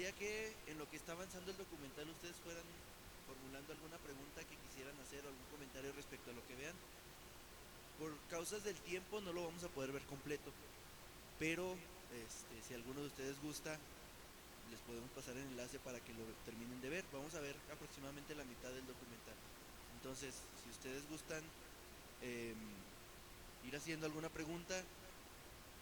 gustaría que en lo que está avanzando el documental ustedes fueran formulando alguna pregunta que quisieran hacer o algún comentario respecto a lo que vean. Por causas del tiempo no lo vamos a poder ver completo, pero si alguno de ustedes gusta, les podemos pasar el enlace para que lo terminen de ver. Vamos a ver aproximadamente la mitad del documental. Entonces, si ustedes gustan ir haciendo alguna pregunta,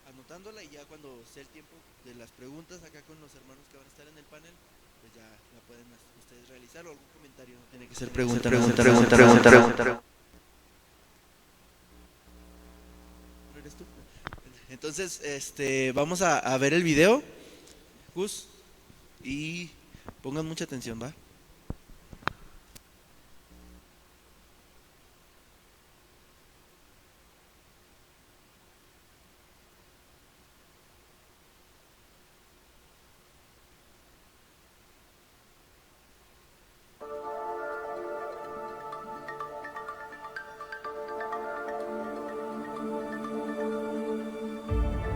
anotándola, y ya cuando sea el tiempo de las preguntas acá con los hermanos que van a estar en el panel, pues ya la pueden ustedes realizar, o algún comentario. No tiene que ser pregunta. ¿Eres tú? Entonces, vamos a ver el video, Gus, y pongan mucha atención, ¿va?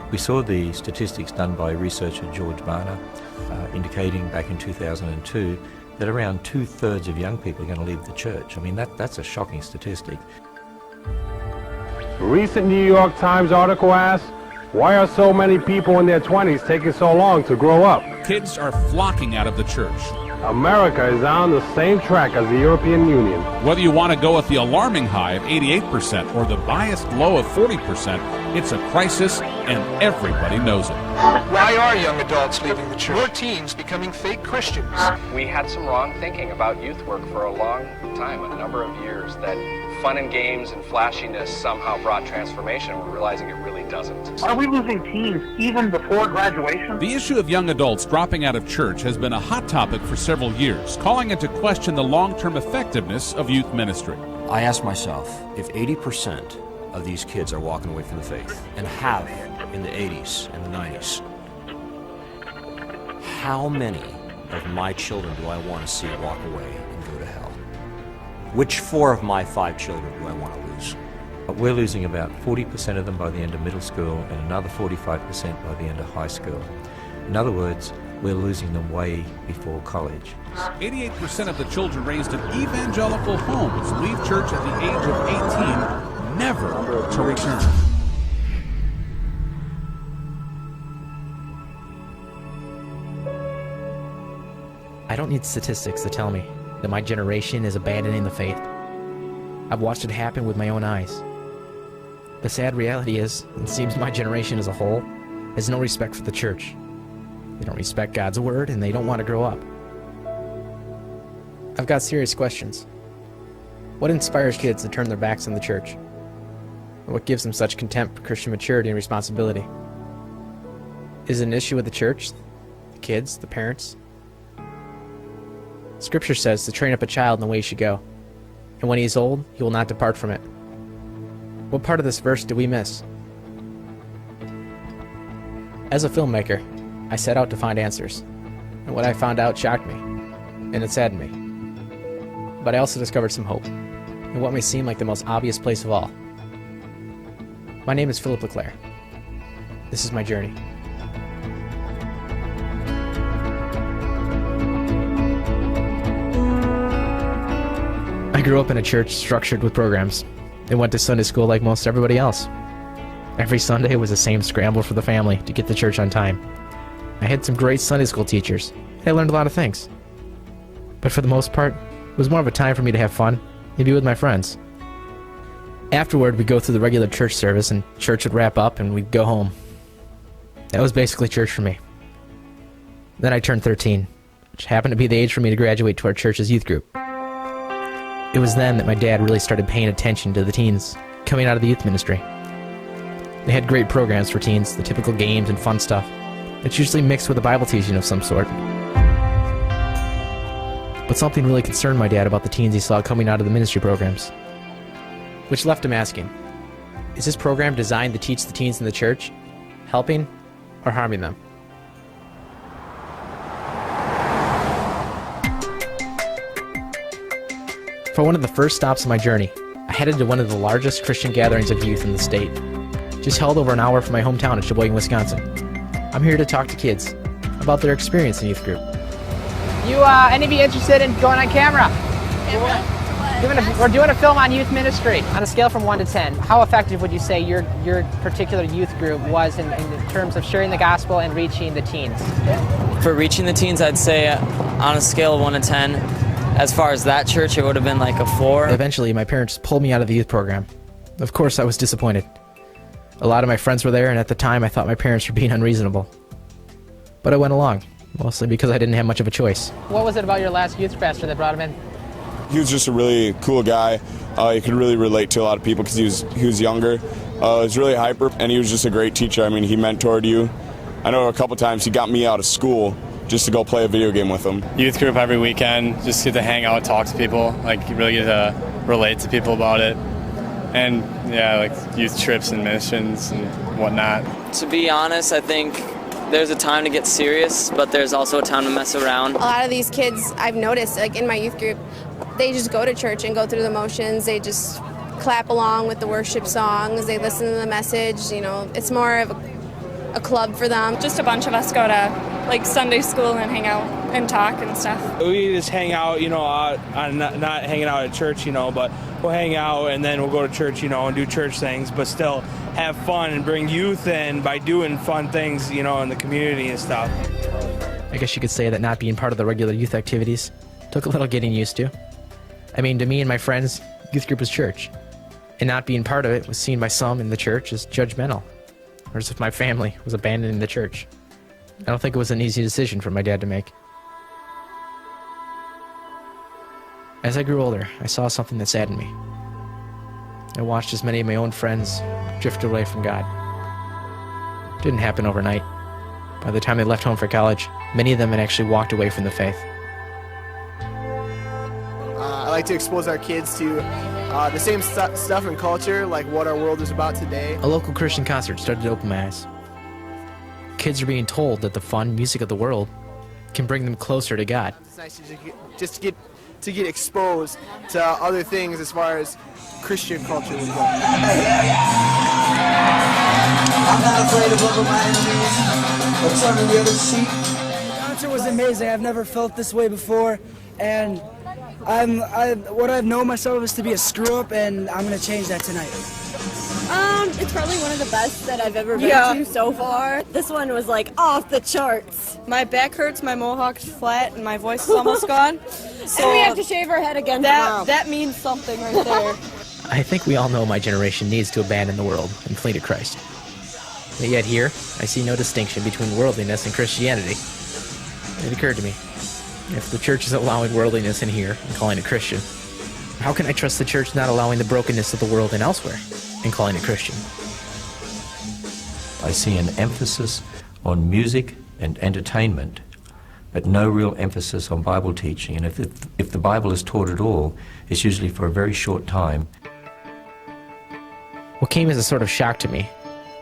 We saw the statistics done by researcher George Barner indicating back in 2002 that around 2/3 of young people are going to leave the church. I mean, that's a shocking statistic. A recent New York Times article asks, why are so many people in their 20s taking so long to grow up? Kids are flocking out of the church. America is on the same track as the European Union. Whether you want to go with the alarming high of 88% or the biased low of 40%, it's a crisis and everybody knows it. Why are young adults leaving the church? More teens becoming fake Christians. We had some wrong thinking about youth work for a long time, a number of years, that fun and games and flashiness somehow brought transformation. We're realizing it really doesn't. Are we losing teens even before graduation? The issue of young adults dropping out of church has been a hot topic for several years, calling into question the long-term effectiveness of youth ministry. I ask myself, if 80% of these kids are walking away from the faith, and half in the 80s and the 90s, how many of my children do I want to see walk away and go to hell? Which 4 of my 5 children do I want to lose? We're losing about 40% of them by the end of middle school and another 45% by the end of high school. In other words, we're losing them way before college. 88% of the children raised in evangelical homes leave church at the age of 18, never to return. I don't need statistics to tell me that my generation is abandoning the faith. I've watched it happen with my own eyes. The sad reality is, it seems my generation as a whole has no respect for the church. They don't respect God's word, and they don't want to grow up. I've got serious questions. What inspires kids to turn their backs on the church? What gives them such contempt for Christian maturity and responsibility? Is it an issue with the church, the kids, the parents? Scripture says to train up a child in the way he should go, and when he is old, he will not depart from it. What part of this verse did we miss? As a filmmaker, I set out to find answers, and what I found out shocked me, and it saddened me. But I also discovered some hope, in what may seem like the most obvious place of all. My name is Philip LeClaire. This is my journey. I grew up in a church structured with programs, and went to Sunday school like most everybody else. Every Sunday was the same scramble for the family to get to church on time. I had some great Sunday school teachers, and I learned a lot of things. But for the most part, it was more of a time for me to have fun and be with my friends. Afterward, we'd go through the regular church service, and church would wrap up, and we'd go home. That was basically church for me. Then I turned 13, which happened to be the age for me to graduate to our church's youth group. It was then that my dad really started paying attention to the teens coming out of the youth ministry. They had great programs for teens, the typical games and fun stuff. It's usually mixed with a Bible teaching of some sort. But something really concerned my dad about the teens he saw coming out of the ministry programs, which left him asking, is this program designed to teach the teens in the church, helping or harming them? For one of the first stops on my journey, I headed to one of the largest Christian gatherings of youth in the state, just held over an hour from my hometown of Sheboygan, Wisconsin. I'm here to talk to kids about their experience in youth group. Any of you interested in going on camera? We're doing a film on youth ministry. On a scale from 1 to 10, how effective would you say your particular youth group was in terms of sharing the gospel and reaching the teens? For reaching the teens, I'd say on a scale of 1 to 10, as far as that church, it would have been like a 4. Eventually, my parents pulled me out of the youth program. Of course, I was disappointed. A lot of my friends were there, and at the time, I thought my parents were being unreasonable. But I went along, mostly because I didn't have much of a choice. What was it about your last youth pastor that brought him in? He was just a really cool guy. He could really relate to a lot of people because he was younger. He was really hyper, and he was just a great teacher. I mean, he mentored you. I know a couple times he got me out of school just to go play a video game with him. Youth group every weekend, just get to hang out, talk to people, like really get to relate to people about it. And yeah, like youth trips and missions and whatnot. To be honest, I think there's a time to get serious, but there's also a time to mess around. A lot of these kids, I've noticed, like in my youth group, they just go to church and go through the motions. They just clap along with the worship songs. They listen to the message. You know, it's more of a club for them. Just a bunch of us go to like Sunday school and hang out and talk and stuff. We just hang out, you know, not hanging out at church, you know, but we'll hang out and then we'll go to church, you know, and do church things, but still have fun and bring youth in by doing fun things, you know, in the community and stuff. I guess you could say that not being part of the regular youth activities took a little getting used to. I mean, to me and my friends, youth group was church. And not being part of it was seen by some in the church as judgmental, or as if my family was abandoning the church. I don't think it was an easy decision for my dad to make. As I grew older, I saw something that saddened me. I watched as many of my own friends drift away from God. It didn't happen overnight. By the time they left home for college, many of them had actually walked away from the faith. I like to expose our kids to the same stuff and culture, like what our world is about today. A local Christian concert started to open my eyes. Kids are being told that the fun music of the world can bring them closer to God. It's nice to get exposed to other things as far as Christian culture would go. I'm not afraid of over my enemies or turning the other cheek. The concert was amazing. I've never felt this way before, and what I've known myself is to be a screw-up, and I'm going to change that tonight. It's probably one of the best that I've ever been to so far. This one was like off the charts. My back hurts, my mohawk's flat, and my voice is almost gone. So and we have to shave our head again tomorrow. That means something right there. I think we all know my generation needs to abandon the world and flee to Christ. But yet here, I see no distinction between worldliness and Christianity. It occurred to me, if the church is allowing worldliness in here and calling it Christian, how can I trust the church not allowing the brokenness of the world and elsewhere and calling it Christian? I see an emphasis on music and entertainment, but no real emphasis on Bible teaching. And if the Bible is taught at all, it's usually for a very short time. What came as a sort of shock to me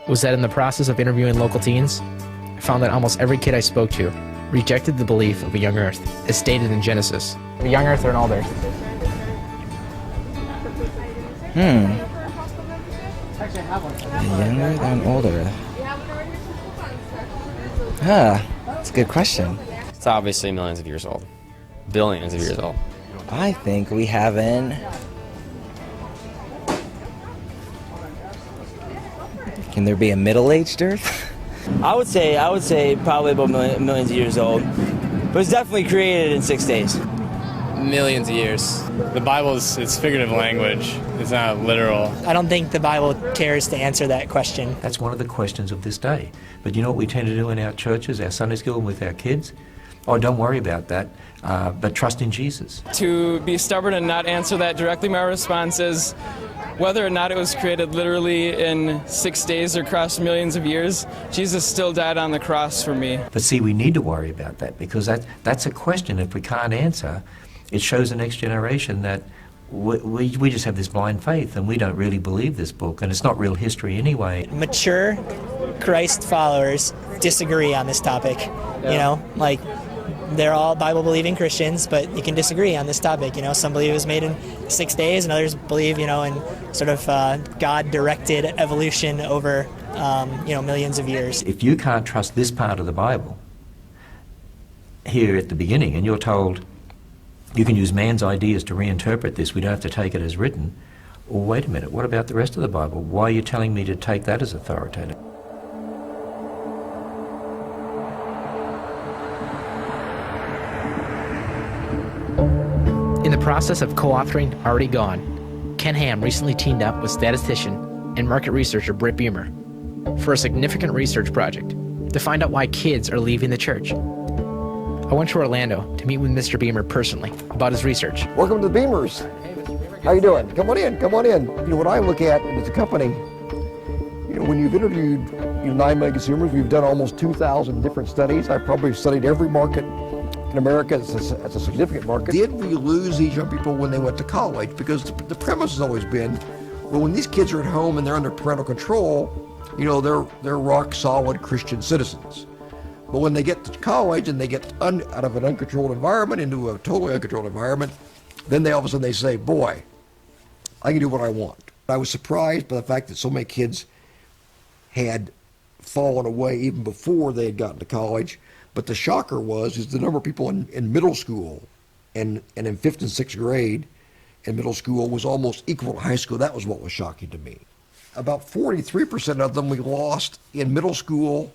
was that in the process of interviewing local teens, I found that almost every kid I spoke to rejected the belief of a young earth, as stated in Genesis. A young earth or an old earth? A young earth or an old earth? That's a good question. It's obviously millions of years old. Billions of years old. I think we have an... Can there be a middle-aged earth? I would say probably about millions of years old. But it's definitely created in 6 days. Millions of years. The Bible it's figurative language. It's not literal. I don't think the Bible cares to answer that question. That's one of the questions of this day. But you know what we tend to do in our churches, our Sunday school, and with our kids? Oh, don't worry about that, but trust in Jesus. To be stubborn and not answer that directly, my response is, whether or not it was created literally in 6 days or across millions of years, Jesus still died on the cross for me. But see, we need to worry about that, because that's a question if we can't answer. It shows the next generation that we just have this blind faith and we don't really believe this book, and it's not real history anyway. Mature Christ followers disagree on this topic. Yeah. You know, like, they're all Bible-believing Christians, but you can disagree on this topic. You know, some believe it was made in 6 days, and others believe, you know, in sort of God-directed evolution over, millions of years. If you can't trust this part of the Bible, here at the beginning, and you're told you can use man's ideas to reinterpret this, we don't have to take it as written. Well, wait a minute, what about the rest of the Bible? Why are you telling me to take that as authoritative? In the process of co-authoring Already Gone, Ken Ham recently teamed up with statistician and market researcher Britt Beamer for a significant research project to find out why kids are leaving the church. I went to Orlando to meet with Mr. Beamer personally about his research. Welcome to the Beamers. How you doing? Come on in, come on in. You know, what I look at as a company, you know, when you've interviewed 9 million consumers, we've done almost 2,000 different studies. I've probably studied every market in America. It's a significant market. Did we lose these young people when they went to college? Because the premise has always been, well, when these kids are at home and they're under parental control, you know, they're rock solid Christian citizens. But when they get to college and they get out of an uncontrolled environment into a totally uncontrolled environment, then they all of a sudden they say, boy, I can do what I want. I was surprised by the fact that so many kids had fallen away even before they had gotten to college. But the shocker is the number of people in middle school and in 5th and 6th grade in middle school was almost equal to high school. That was what was shocking to me. About 43% of them we lost in middle school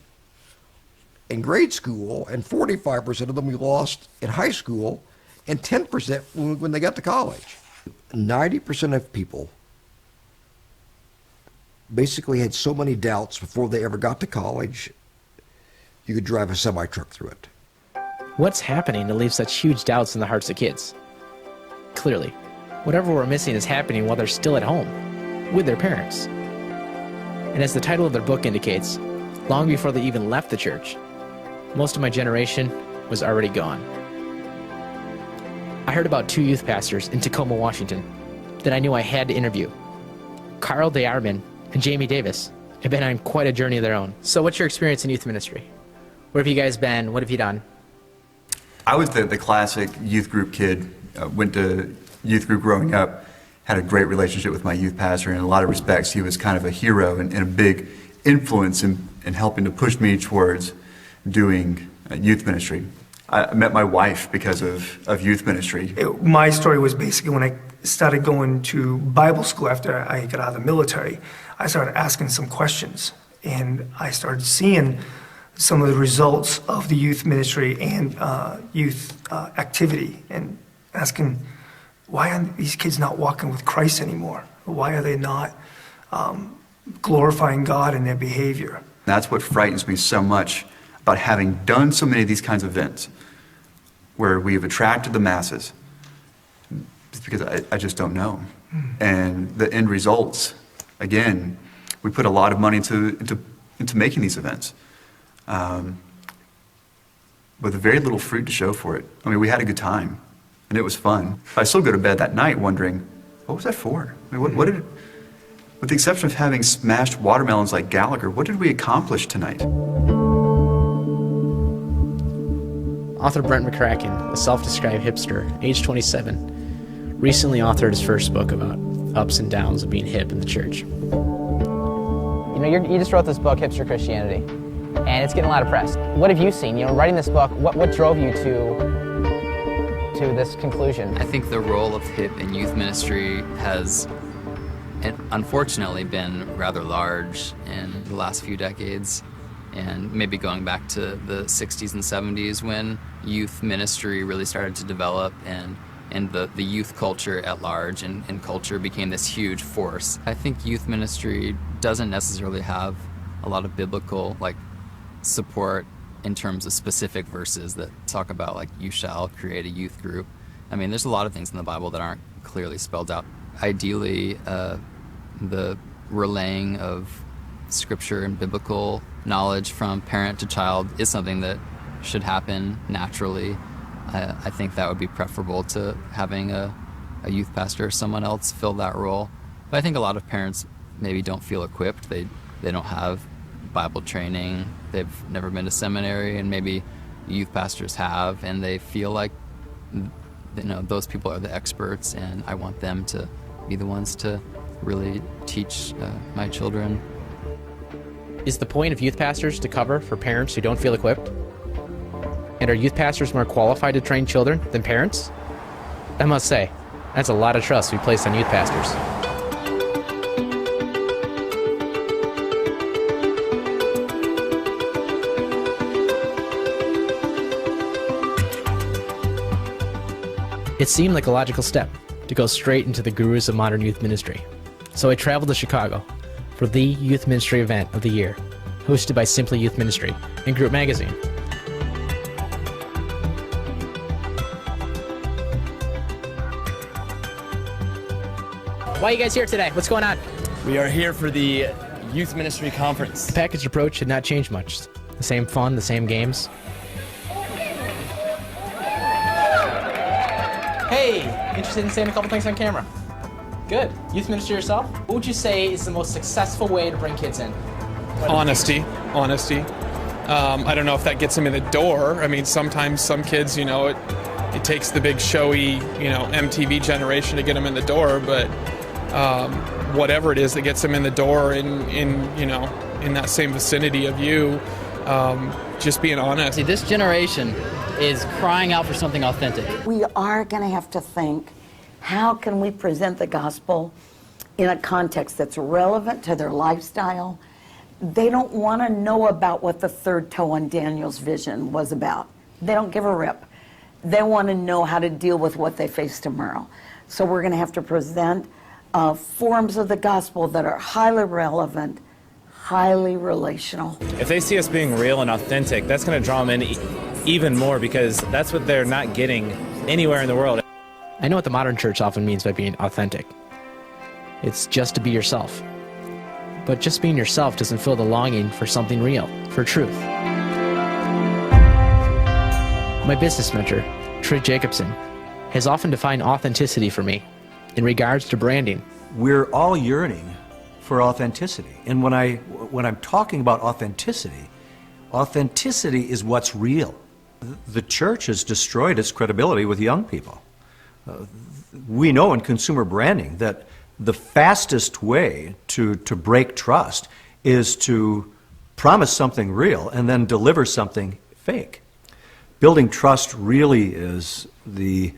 and grade school, and 45% of them we lost in high school, and 10% when they got to college. 90% of people basically had so many doubts before they ever got to college, you could drive a semi-truck through it. What's happening to leave such huge doubts in the hearts of kids? Clearly, whatever we're missing is happening while they're still at home, with their parents. And as the title of their book indicates, long before they even left the church, most of my generation was already gone. I heard about 2 youth pastors in Tacoma, Washington that I knew I had to interview. Carl DeArmond and Jamie Davis have been on quite a journey of their own. So what's your experience in youth ministry? Where have you guys been? What have you done? I was the classic youth group kid. Went to youth group growing up, had a great relationship with my youth pastor. In a lot of respects, he was kind of a hero and a big influence in helping to push me towards doing youth ministry. I met my wife because of youth ministry. My story was basically when I started going to Bible school after I got out of the military, I started asking some questions, and I started seeing some of the results of the youth ministry and youth activity, and asking, why are these kids not walking with Christ anymore? Why are they not glorifying God in their behavior? That's what frightens me so much about having done so many of these kinds of events where we have attracted the masses. It's because I just don't know. And the end results, again, we put a lot of money into making these events, with very little fruit to show for it. I mean, we had a good time, and it was fun. I still go to bed that night wondering, what was that for? I mean, what did, with the exception of having smashed watermelons like Gallagher, what did we accomplish tonight? Author Brent McCracken, a self-described hipster, age 27, recently authored his first book about ups and downs of being hip in the church. You know, you just wrote this book, Hipster Christianity, and it's getting a lot of press. What have you seen? You know, writing this book, what drove you to this conclusion? I think the role of hip in youth ministry has unfortunately been rather large in the last few decades, and maybe going back to the 60s and 70s when youth ministry really started to develop, and the youth culture at large and culture became this huge force. I think youth ministry doesn't necessarily have a lot of biblical support in terms of specific verses that talk about you shall create a youth group. I mean, there's a lot of things in the Bible that aren't clearly spelled out. Ideally, the relaying of scripture and biblical knowledge from parent to child is something that should happen naturally. I think that would be preferable to having a youth pastor or someone else fill that role. But I think a lot of parents maybe don't feel equipped. They don't have Bible training. They've never been to seminary, and maybe youth pastors have, and they feel like those people are the experts, and I want them to be the ones to really teach my children. Is the point of youth pastors to cover for parents who don't feel equipped? And are youth pastors more qualified to train children than parents? I must say, that's a lot of trust we place on youth pastors. It seemed like a logical step to go straight into the gurus of modern youth ministry. So I traveled to Chicago for the youth ministry event of the year, hosted by Simply Youth Ministry and Group Magazine. Why are you guys here today? What's going on? We are here for the Youth Ministry Conference. The packaged approach had not changed much. The same fun, the same games. Hey, interested in saying a couple things on camera? Good. Youth ministry yourself? What would you say is the most successful way to bring kids in? Honesty. I don't know if that gets them in the door. I mean, sometimes some kids, you know, it takes the big showy, you know, MTV generation to get them in the door, but whatever it is that gets them in the door in you know, in that same vicinity of you, just being honest. See, this generation is crying out for something authentic. We are going to have to think, how can we present the gospel in a context that's relevant to their lifestyle? They don't want to know about what the third toe on Daniel's vision was about. They don't give a rip. They want to know how to deal with what they face tomorrow. So we're going to have to present forms of the gospel that are highly relevant, highly relational. If they see us being real and authentic, that's going to draw them in even more, because that's what they're not getting anywhere in the world. I know what the modern church often means by being authentic. It's just to be yourself. But just being yourself doesn't fill the longing for something real, for truth. My business mentor, Trey Jacobson, has often defined authenticity for me in regards to branding. We're all yearning for authenticity. And when I'm talking about authenticity, authenticity is what's real. The church has destroyed its credibility with young people. We know in consumer branding that the fastest way to break trust is to promise something real and then deliver something fake. Building trust really is the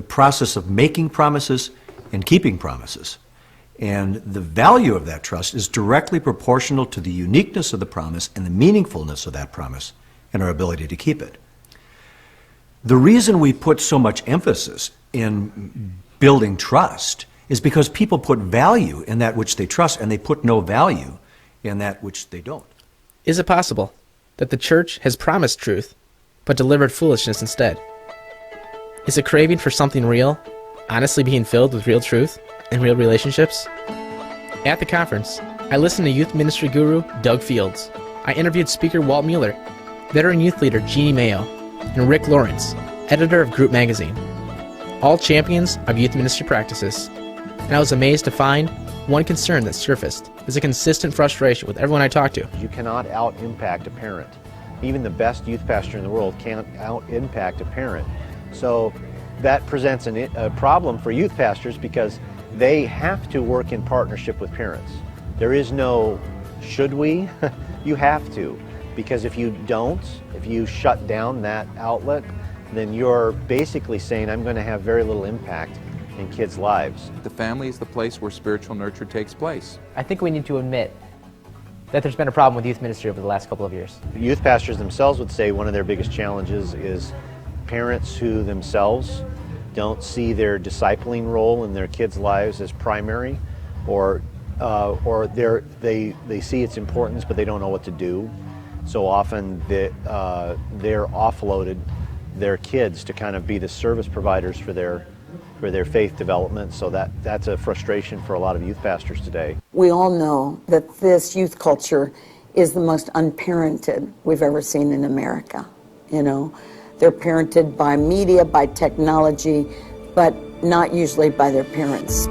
process of making promises and keeping promises. And the value of that trust is directly proportional to the uniqueness of the promise and the meaningfulness of that promise and our ability to keep it. The reason we put so much emphasis in building trust is because people put value in that which they trust, and they put no value in that which they don't. Is it possible that the church has promised truth, but delivered foolishness instead? Is a craving for something real honestly being filled with real truth and real relationships? At the conference, I listened to youth ministry guru Doug Fields. I interviewed speaker Walt Mueller, veteran youth leader Jeannie Mayo, and Rick Lawrence, editor of Group Magazine, all champions of youth ministry practices. And I was amazed to find one concern that surfaced is a consistent frustration with everyone I talked to. You cannot out-impact a parent. Even the best youth pastor in the world can't out-impact a parent. So that presents a problem for youth pastors, because they have to work in partnership with parents. There is no should we, you have to. Because if you don't, if you shut down that outlet, then you're basically saying, I'm going to have very little impact in kids' lives. The family is the place where spiritual nurture takes place. I think we need to admit that there's been a problem with youth ministry over the last couple of years. Youth pastors themselves would say one of their biggest challenges is parents who themselves don't see their discipling role in their kids' lives as primary, or they see its importance, but they don't know what to do. So often they're offloaded their kids to kind of be the service providers for their faith development. So that's a frustration for a lot of youth pastors today. We all know that this youth culture is the most unparented we've ever seen in America. You know, they're parented by media, by technology, but not usually by their parents.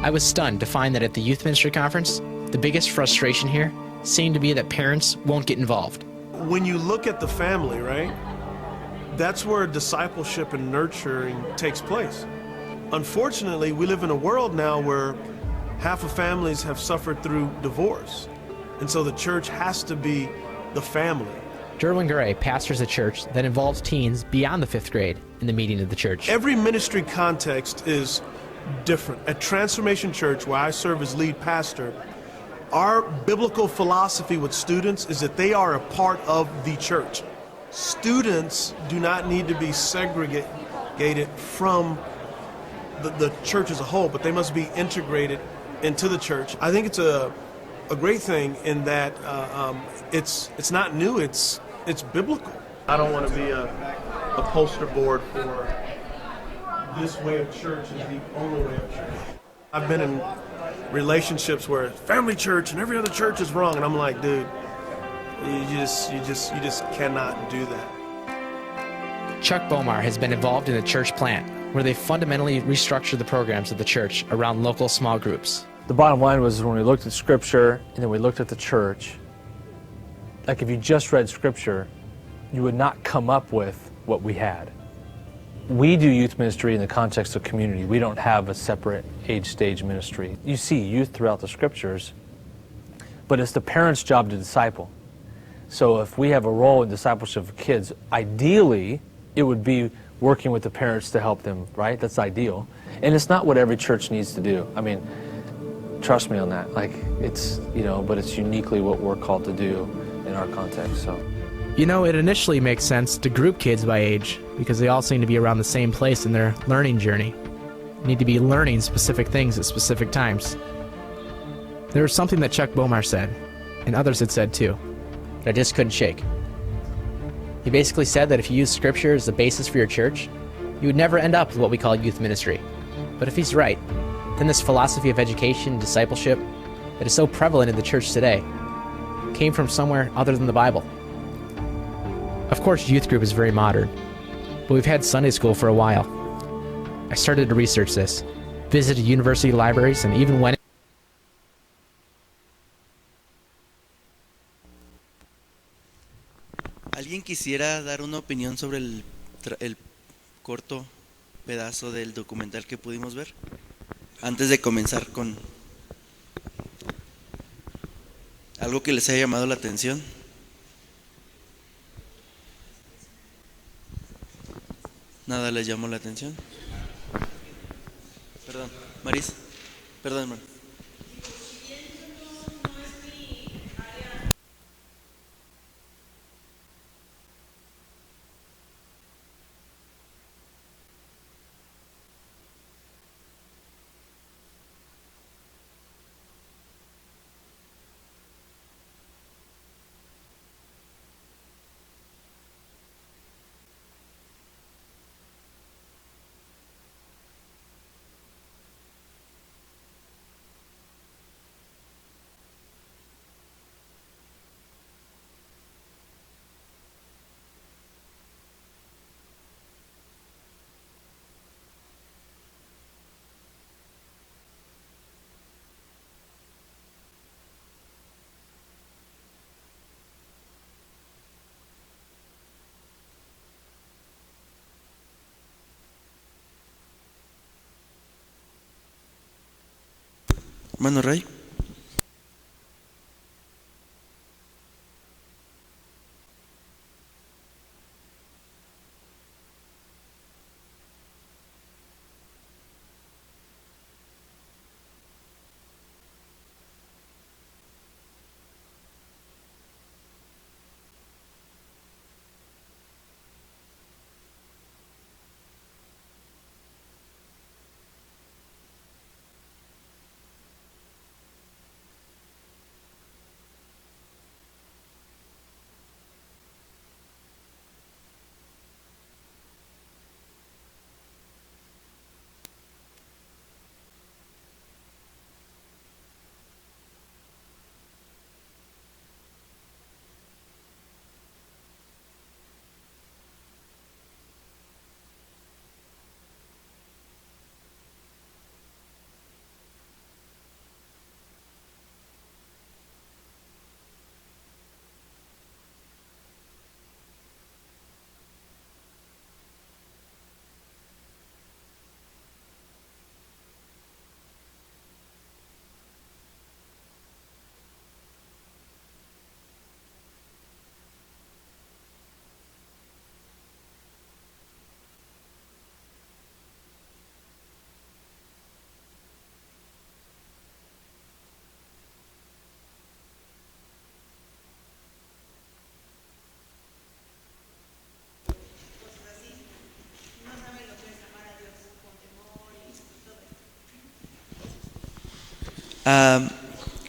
I was stunned to find that at the youth ministry conference, the biggest frustration here seemed to be that parents won't get involved. When you look at the family, right, that's where discipleship and nurturing takes place. Unfortunately, we live in a world now where half of families have suffered through divorce. And so the church has to be the family. Derwin Gray pastors a church that involves teens beyond the 5th grade in the meeting of the church. Every ministry context is different. At Transformation Church, where I serve as lead pastor, our biblical philosophy with students is that they are a part of the church. Students do not need to be segregated from the church as a whole, but they must be integrated into the church. I think it's a great thing in that it's not new, it's biblical. I don't want to be a poster board for this way of church is the only way of church. I've been in relationships where family church and every other church is wrong, and I'm like, dude, you just cannot do that. Chuck Bomar has been involved in a church plant where they fundamentally restructured the programs of the church around local small groups. The bottom line was when we looked at Scripture and then we looked at the church, like if you just read Scripture, you would not come up with what we had. We do youth ministry in the context of community. We don't have a separate age stage ministry. You see youth throughout the Scriptures, but it's the parents' job to disciple. So if we have a role in discipleship of kids, ideally it would be working with the parents to help them, right? That's ideal. And it's not what every church needs to do. I mean, trust me on that. Like, it's, but it's uniquely what we're called to do in our context, so. It initially makes sense to group kids by age because they all seem to be around the same place in their learning journey. They need to be learning specific things at specific times. There was something that Chuck Bomar said, and others had said too, that I just couldn't shake. He basically said that if you use Scripture as the basis for your church, you would never end up with what we call youth ministry. But if he's right, then this philosophy of education and discipleship that is so prevalent in the church today came from somewhere other than the Bible. Of course, youth group is very modern, but we've had Sunday school for a while. I started to research this, visited university libraries, and even went. ¿Alguien quisiera dar una opinión sobre el corto pedazo del documental que pudimos ver? Antes de comenzar con algo que les haya llamado la atención. ¿Nada les llamó la atención? Perdón, Maris. Perdón, hermano. Hermano Ray.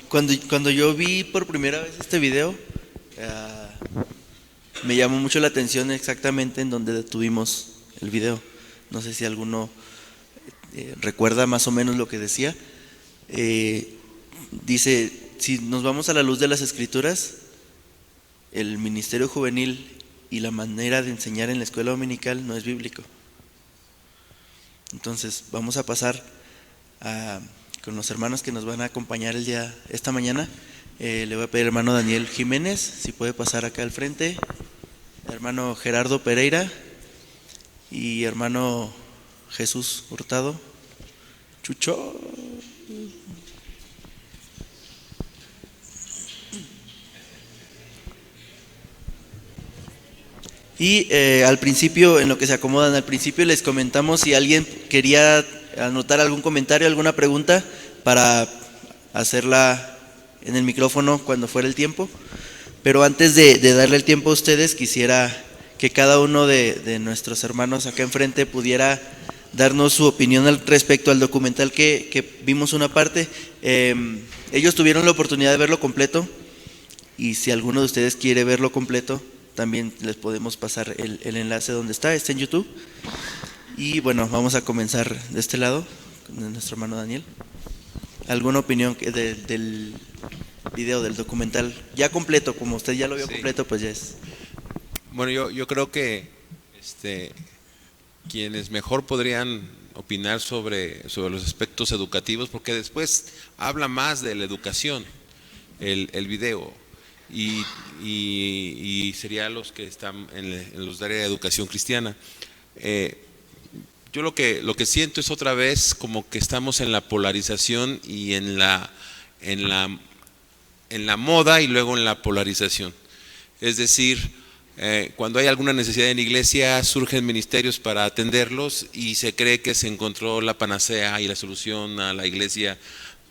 Cuando yo vi por primera vez este video, me llamó mucho la atención exactamente en donde detuvimos el video. No sé si alguno recuerda más o menos lo que decía. Dice, si nos vamos a la luz de las Escrituras, el ministerio juvenil y la manera de enseñar en la escuela dominical no es bíblico. Entonces vamos a pasar con los hermanos que nos van a acompañar esta mañana. Le voy a pedir al hermano Daniel Jiménez, si puede pasar acá al frente, hermano Gerardo Pereira y hermano Jesús Hurtado. Chucho. Y al principio, en lo que se acomodan, al principio les comentamos si alguien quería anotar algún comentario, alguna pregunta para hacerla en el micrófono cuando fuera el tiempo. Pero antes de darle el tiempo a ustedes, quisiera que cada uno de nuestros hermanos acá enfrente pudiera darnos su opinión respecto al documental que vimos una parte. Ellos tuvieron la oportunidad de verlo completo, y si alguno de ustedes quiere verlo completo, también les podemos pasar el enlace donde está en YouTube. Y bueno, vamos a comenzar de este lado, con nuestro hermano Daniel. ¿Alguna opinión del video, del documental? Ya completo, como usted ya lo vio completo, pues ya es. Bueno, yo creo que quienes mejor podrían opinar sobre los aspectos educativos, porque después habla más de la educación, el video. Y sería los que están en los de área de educación cristiana. Yo lo que siento es otra vez como que estamos en la polarización y en la moda y luego en la polarización. Es decir, cuando hay alguna necesidad en la iglesia, surgen ministerios para atenderlos y se cree que se encontró la panacea y la solución a la iglesia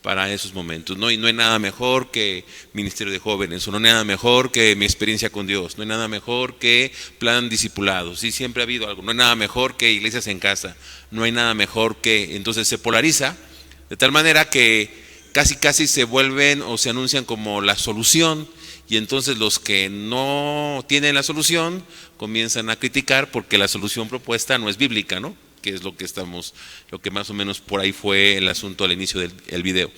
para esos momentos, ¿no? Y no hay nada mejor que ministerio de jóvenes, o no hay nada mejor que mi experiencia con Dios, no hay nada mejor que plan discipulado, sí, siempre ha habido algo, no hay nada mejor que iglesias en casa, no hay nada mejor que, entonces se polariza de tal manera que casi se vuelven o se anuncian como la solución, y entonces los que no tienen la solución comienzan a criticar porque la solución propuesta no es bíblica, ¿no? Que es lo que más o menos por ahí fue el asunto al inicio del video.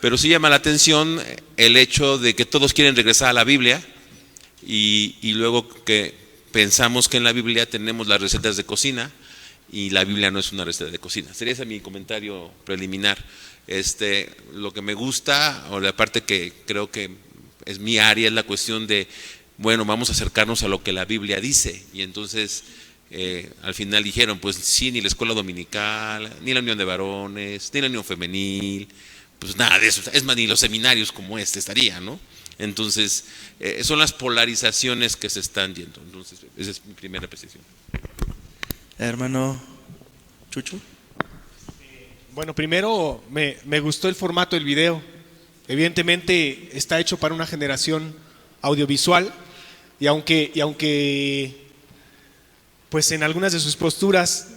Pero sí llama la atención el hecho de que todos quieren regresar a la Biblia y luego que pensamos que en la Biblia tenemos las recetas de cocina y la Biblia no es una receta de cocina. Sería ese mi comentario preliminar. Lo que me gusta, o la parte que creo que es mi área, es la cuestión de, bueno, vamos a acercarnos a lo que la Biblia dice, y entonces al final dijeron, pues sí, ni la escuela dominical, ni la unión de varones, ni la unión femenil, pues nada de eso, es más, ni los seminarios como estarían, ¿no? Entonces, son las polarizaciones que se están yendo. Entonces, esa es mi primera apreciación. Hermano Chucho. Bueno, primero me gustó el formato del video. Evidentemente está hecho para una generación audiovisual, y aunque pues en algunas de sus posturas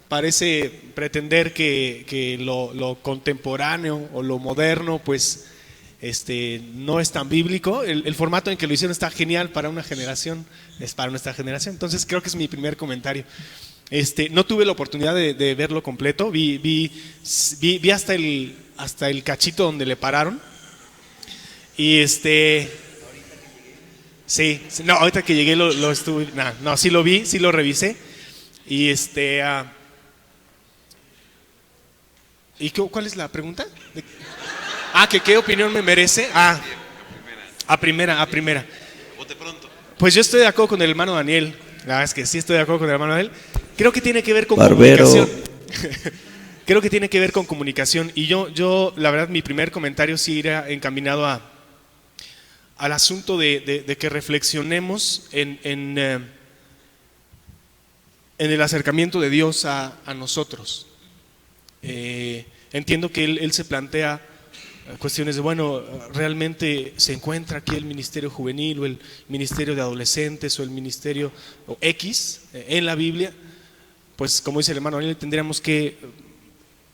parece pretender que lo contemporáneo o lo moderno pues no es tan bíblico, el formato en que lo hicieron está genial para una generación, es para nuestra generación. Entonces creo que es mi primer comentario. No tuve la oportunidad de verlo completo, vi hasta el cachito donde le pararon, y sí, no, ahorita que llegué lo estuve, no, sí lo vi, sí lo revisé, y ¿y cuál es la pregunta? Que qué opinión me merece. A primera. Bote pronto. Pues yo estoy de acuerdo con el hermano Daniel. La verdad es que sí estoy de acuerdo con el hermano Daniel. Creo que tiene que ver con comunicación. Creo que tiene que ver con comunicación. Y yo la verdad, mi primer comentario sí irá encaminado al asunto de que reflexionemos en el acercamiento de Dios a nosotros. Entiendo que él se plantea cuestiones de, bueno, realmente se encuentra aquí el ministerio juvenil o el ministerio de adolescentes o el ministerio X en la Biblia. Pues como dice el hermano Daniel, tendríamos que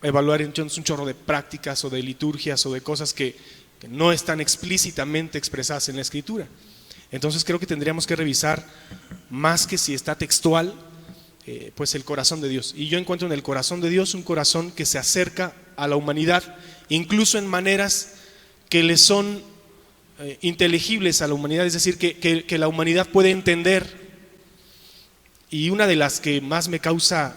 evaluar entonces un chorro de prácticas o de liturgias o de cosas que no están explícitamente expresadas en la Escritura. Entonces creo que tendríamos que revisar, más que si está textual, pues el corazón de Dios. Y yo encuentro en el corazón de Dios un corazón que se acerca a la humanidad, incluso en maneras que le son inteligibles a la humanidad, es decir, que la humanidad puede entender. Y una de las que más me causa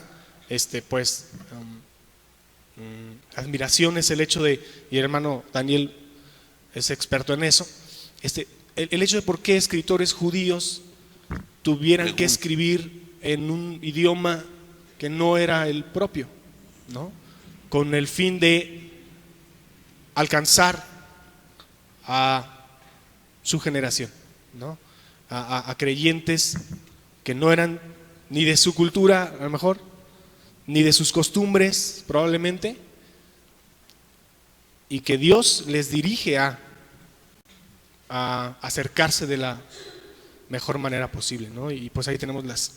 admiración es el hecho de, y el hermano Daniel es experto en eso, el hecho de por qué escritores judíos tuvieran que escribir en un idioma que no era el propio, ¿no? Con el fin de alcanzar a su generación, ¿no? A creyentes que no eran ni de su cultura, a lo mejor, ni de sus costumbres, probablemente, y que Dios les dirige a acercarse de la mejor manera posible, ¿no? Y pues ahí tenemos las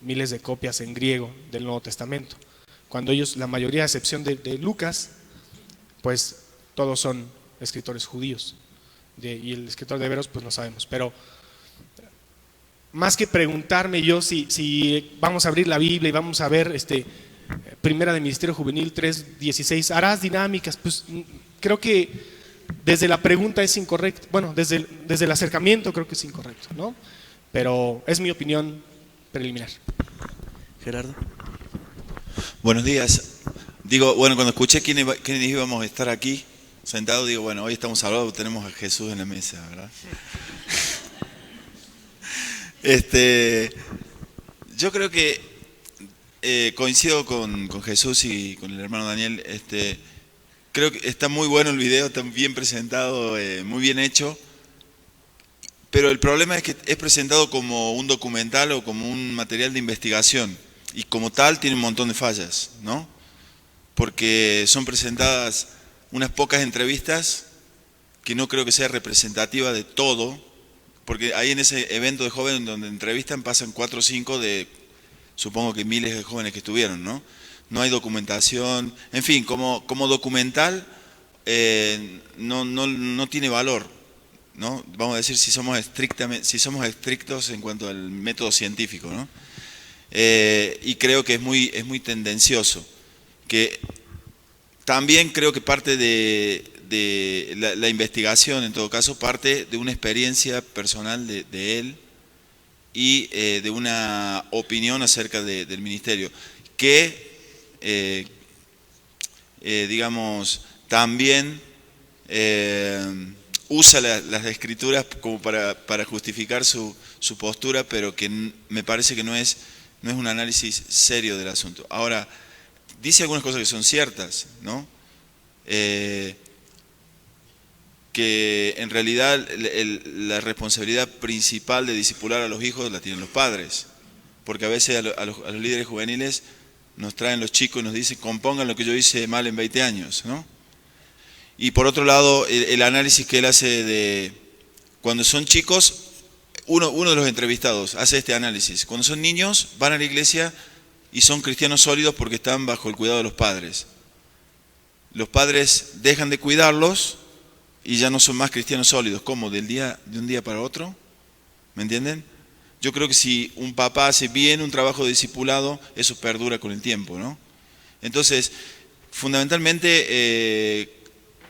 miles de copias en griego del Nuevo Testamento. Cuando ellos, la mayoría, a excepción de Lucas, pues todos son escritores judíos. Y el escritor de Hebreos, pues no sabemos. Pero más que preguntarme yo si vamos a abrir la Biblia y vamos a ver Primera de Ministerio Juvenil 3:16, harás dinámicas, pues creo que desde la pregunta es incorrecto. Bueno, desde el acercamiento creo que es incorrecto, ¿no? Pero es mi opinión preliminar. Gerardo. Buenos días. Digo, bueno, cuando escuché quiénes íbamos a estar aquí sentados, digo, bueno, hoy estamos hablando, tenemos a Jesús en la mesa, ¿verdad? Yo creo que coincido con Jesús y con el hermano Daniel. Creo que está muy bueno el video, está bien presentado, muy bien hecho. Pero el problema es que es presentado como un documental o como un material de investigación. Y como tal tiene un montón de fallas, ¿no? Porque son presentadas unas pocas entrevistas que no creo que sea representativa de todo. Porque ahí en ese evento de jóvenes donde entrevistan pasan 4 o 5 de, supongo que miles de jóvenes que estuvieron, ¿no? No hay documentación, en fin, como documental no tiene valor, ¿no? Vamos a decir si somos estrictos en cuanto al método científico, ¿no? Y creo que es muy tendencioso. Que también creo que parte de la investigación, en todo caso, parte de una experiencia personal de él y de una opinión acerca del ministerio, que digamos, también usa las escrituras como para justificar su postura, pero que me parece que no es un análisis serio del asunto. Ahora, dice algunas cosas que son ciertas, ¿no? Que en realidad la responsabilidad principal de discipular a los hijos la tienen los padres, porque a veces a los líderes juveniles nos traen los chicos y nos dicen, compongan lo que yo hice mal en 20 años, ¿no? Y por otro lado, el análisis que él hace de cuando son chicos, uno de los entrevistados hace este análisis. Cuando son niños, van a la iglesia y son cristianos sólidos porque están bajo el cuidado de los padres. Los padres dejan de cuidarlos y ya no son más cristianos sólidos. ¿Cómo? ¿De un día para otro? ¿Me entienden? Yo creo que si un papá hace bien un trabajo de discipulado, eso perdura con el tiempo, ¿no? Entonces, fundamentalmente,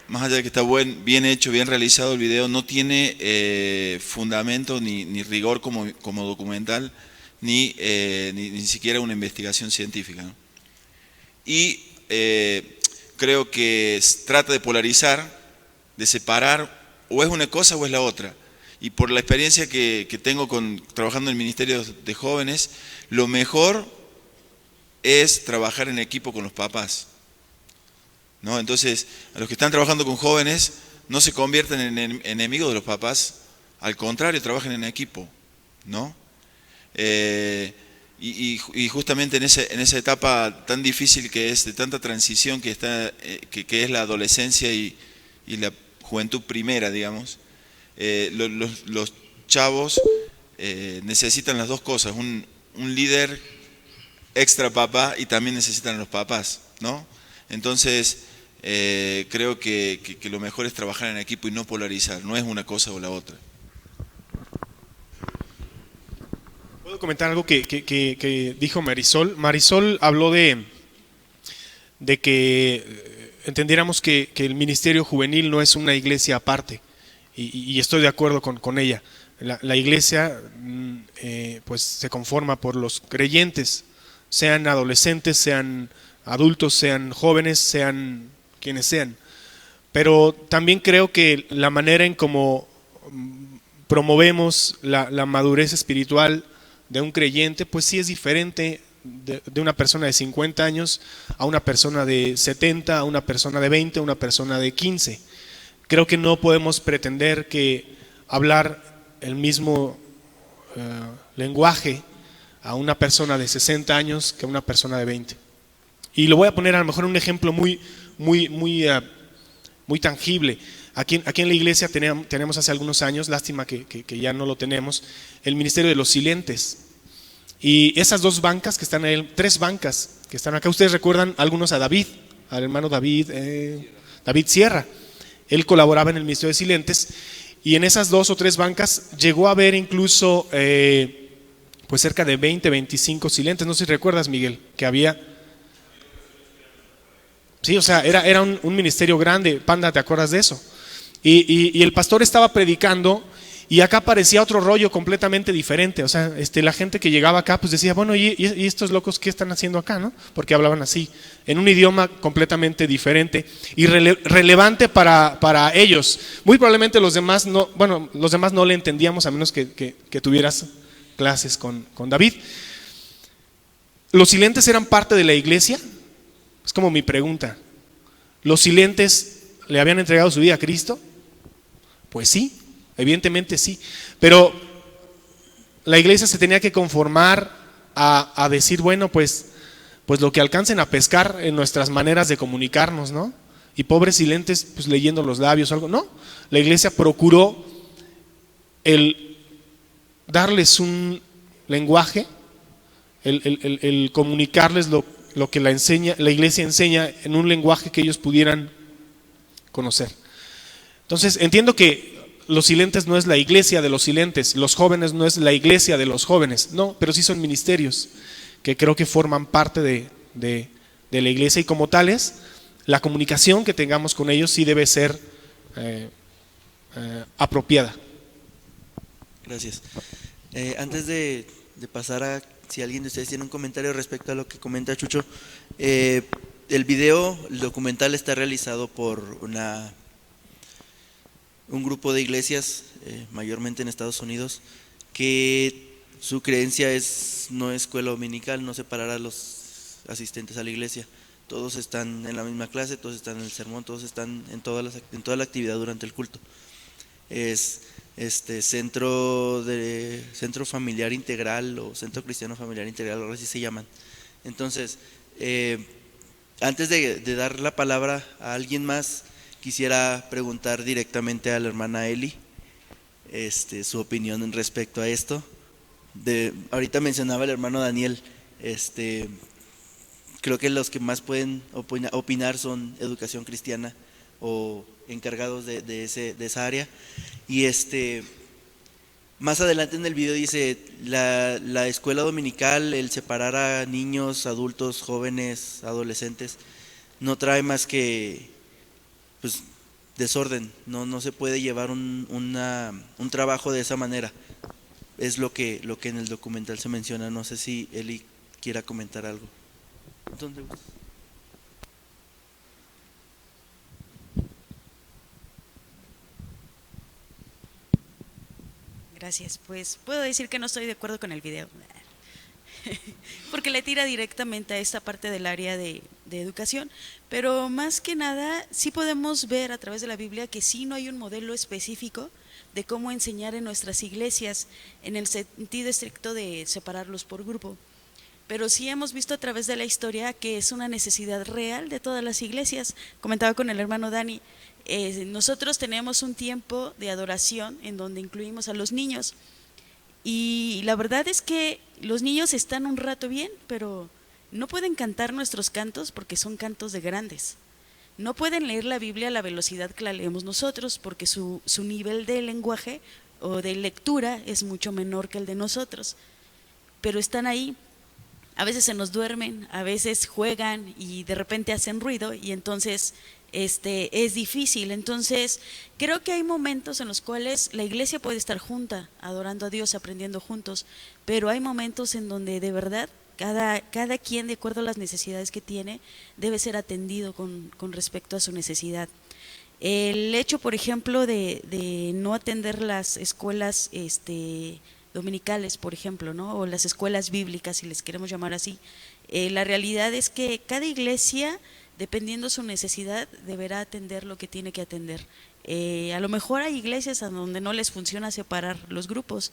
más allá de que está bien hecho, bien realizado el video, no tiene fundamento ni rigor como documental, ni siquiera una investigación científica, ¿no? Y creo que trata de polarizar, de separar, o es una cosa o es la otra. Y por la experiencia que tengo trabajando en el Ministerio de Jóvenes, lo mejor es trabajar en equipo con los papás, ¿no? Entonces, a los que están trabajando con jóvenes, no se convierten en enemigos de los papás, al contrario, trabajen en equipo, ¿no? Y justamente en esa etapa tan difícil que es, de tanta transición que es la adolescencia y la juventud primera, digamos, los chavos necesitan las dos cosas, un líder extra papá, y también necesitan a los papás, ¿no? Entonces, creo que lo mejor es trabajar en equipo y no polarizar, no es una cosa o la otra. ¿Puedo comentar algo que dijo Marisol? Marisol habló de que entendiéramos que el ministerio juvenil no es una iglesia aparte, y estoy de acuerdo con ella. La iglesia pues se conforma por los creyentes, sean adolescentes, sean adultos, sean jóvenes, sean quienes sean. Pero también creo que la manera en cómo promovemos la madurez espiritual de un creyente, pues sí es diferente de una persona de 50 años a una persona de 70, a una persona de 20, a una persona de 15. Creo que no podemos pretender que hablar el mismo lenguaje a una persona de 60 años que a una persona de 20. Y lo voy a poner a lo mejor un ejemplo muy tangible. Aquí en la iglesia tenemos hace algunos años, lástima que ya no lo tenemos, el ministerio de los silentes. Y esas dos bancas que están ahí, 3 bancas que están acá, ustedes recuerdan algunos a David, al hermano David Sierra. Él colaboraba en el ministerio de silentes, y en esas 2 o 3 bancas llegó a haber incluso pues cerca de 20, 25 silentes. No sé si recuerdas, Miguel, que había. Sí, o sea, era un ministerio grande. Panda, ¿te acuerdas de eso? Y el pastor estaba predicando, y acá parecía otro rollo completamente diferente. O sea, la gente que llegaba acá pues decía, bueno, ¿y estos locos qué están haciendo acá, no? Porque hablaban así, en un idioma completamente diferente y relevante para ellos. Muy probablemente los demás no le entendíamos, a menos que tuvieras clases con David. ¿Los silentes eran parte de la iglesia? Es como mi pregunta. ¿Los silentes le habían entregado su vida a Cristo? Pues sí, evidentemente sí. Pero la iglesia se tenía que conformar a decir, bueno, pues lo que alcancen a pescar en nuestras maneras de comunicarnos, ¿no? Y pobres silentes, pues leyendo los labios o algo. No, la iglesia procuró el darles un lenguaje, el comunicarles lo que la iglesia enseña en un lenguaje que ellos pudieran conocer. Entonces entiendo que los silentes no es la iglesia de los silentes, los jóvenes no es la iglesia de los jóvenes, no, pero sí son ministerios que creo que forman parte de la iglesia, y como tales la comunicación que tengamos con ellos sí debe ser apropiada. Gracias. Antes de pasar a si alguien de ustedes tiene un comentario respecto a lo que comenta Chucho, el documental está realizado por un grupo de iglesias, mayormente en Estados Unidos, que su creencia no es escuela dominical, no separar a los asistentes a la iglesia. Todos están en la misma clase, todos están en el sermón, todos están en toda la actividad durante el culto. Es centro familiar integral o centro cristiano familiar integral, ahora sí se llaman. Entonces, antes de dar la palabra a alguien más, quisiera preguntar directamente a la hermana Eli su opinión en respecto a esto. Ahorita mencionaba el hermano Daniel, creo que los que más pueden opinar son educación cristiana o encargados de esa área. Y más adelante en el video dice la escuela dominical, el separar a niños, adultos, jóvenes, adolescentes, no trae más que pues desorden. No se puede llevar un trabajo de esa manera. Es lo que en el documental se menciona. No sé si Eli quiera comentar algo. ¿Dónde vas? Gracias. Pues puedo decir que no estoy de acuerdo con el video, porque le tira directamente a esta parte del área de educación, pero más que nada sí podemos ver a través de la Biblia que sí no hay un modelo específico de cómo enseñar en nuestras iglesias en el sentido estricto de separarlos por grupo, pero sí hemos visto a través de la historia que es una necesidad real de todas las iglesias. Comentaba con el hermano Dani, nosotros tenemos un tiempo de adoración en donde incluimos a los niños, y la verdad es que los niños están un rato bien, pero no pueden cantar nuestros cantos porque son cantos de grandes. No pueden leer la Biblia a la velocidad que la leemos nosotros porque su nivel de lenguaje o de lectura es mucho menor que el de nosotros. Pero están ahí, a veces se nos duermen, a veces juegan y de repente hacen ruido y entonces es difícil. Entonces creo que hay momentos en los cuales la iglesia puede estar junta, adorando a Dios, aprendiendo juntos, pero hay momentos en donde de verdad cada quien, de acuerdo a las necesidades que tiene, debe ser atendido con respecto a su necesidad. El hecho, por ejemplo, de no atender las escuelas dominicales, por ejemplo, ¿no? O las escuelas bíblicas, si les queremos llamar así, la realidad es que cada iglesia, dependiendo su necesidad, deberá atender lo que tiene que atender. A lo mejor hay iglesias a donde no les funciona separar los grupos,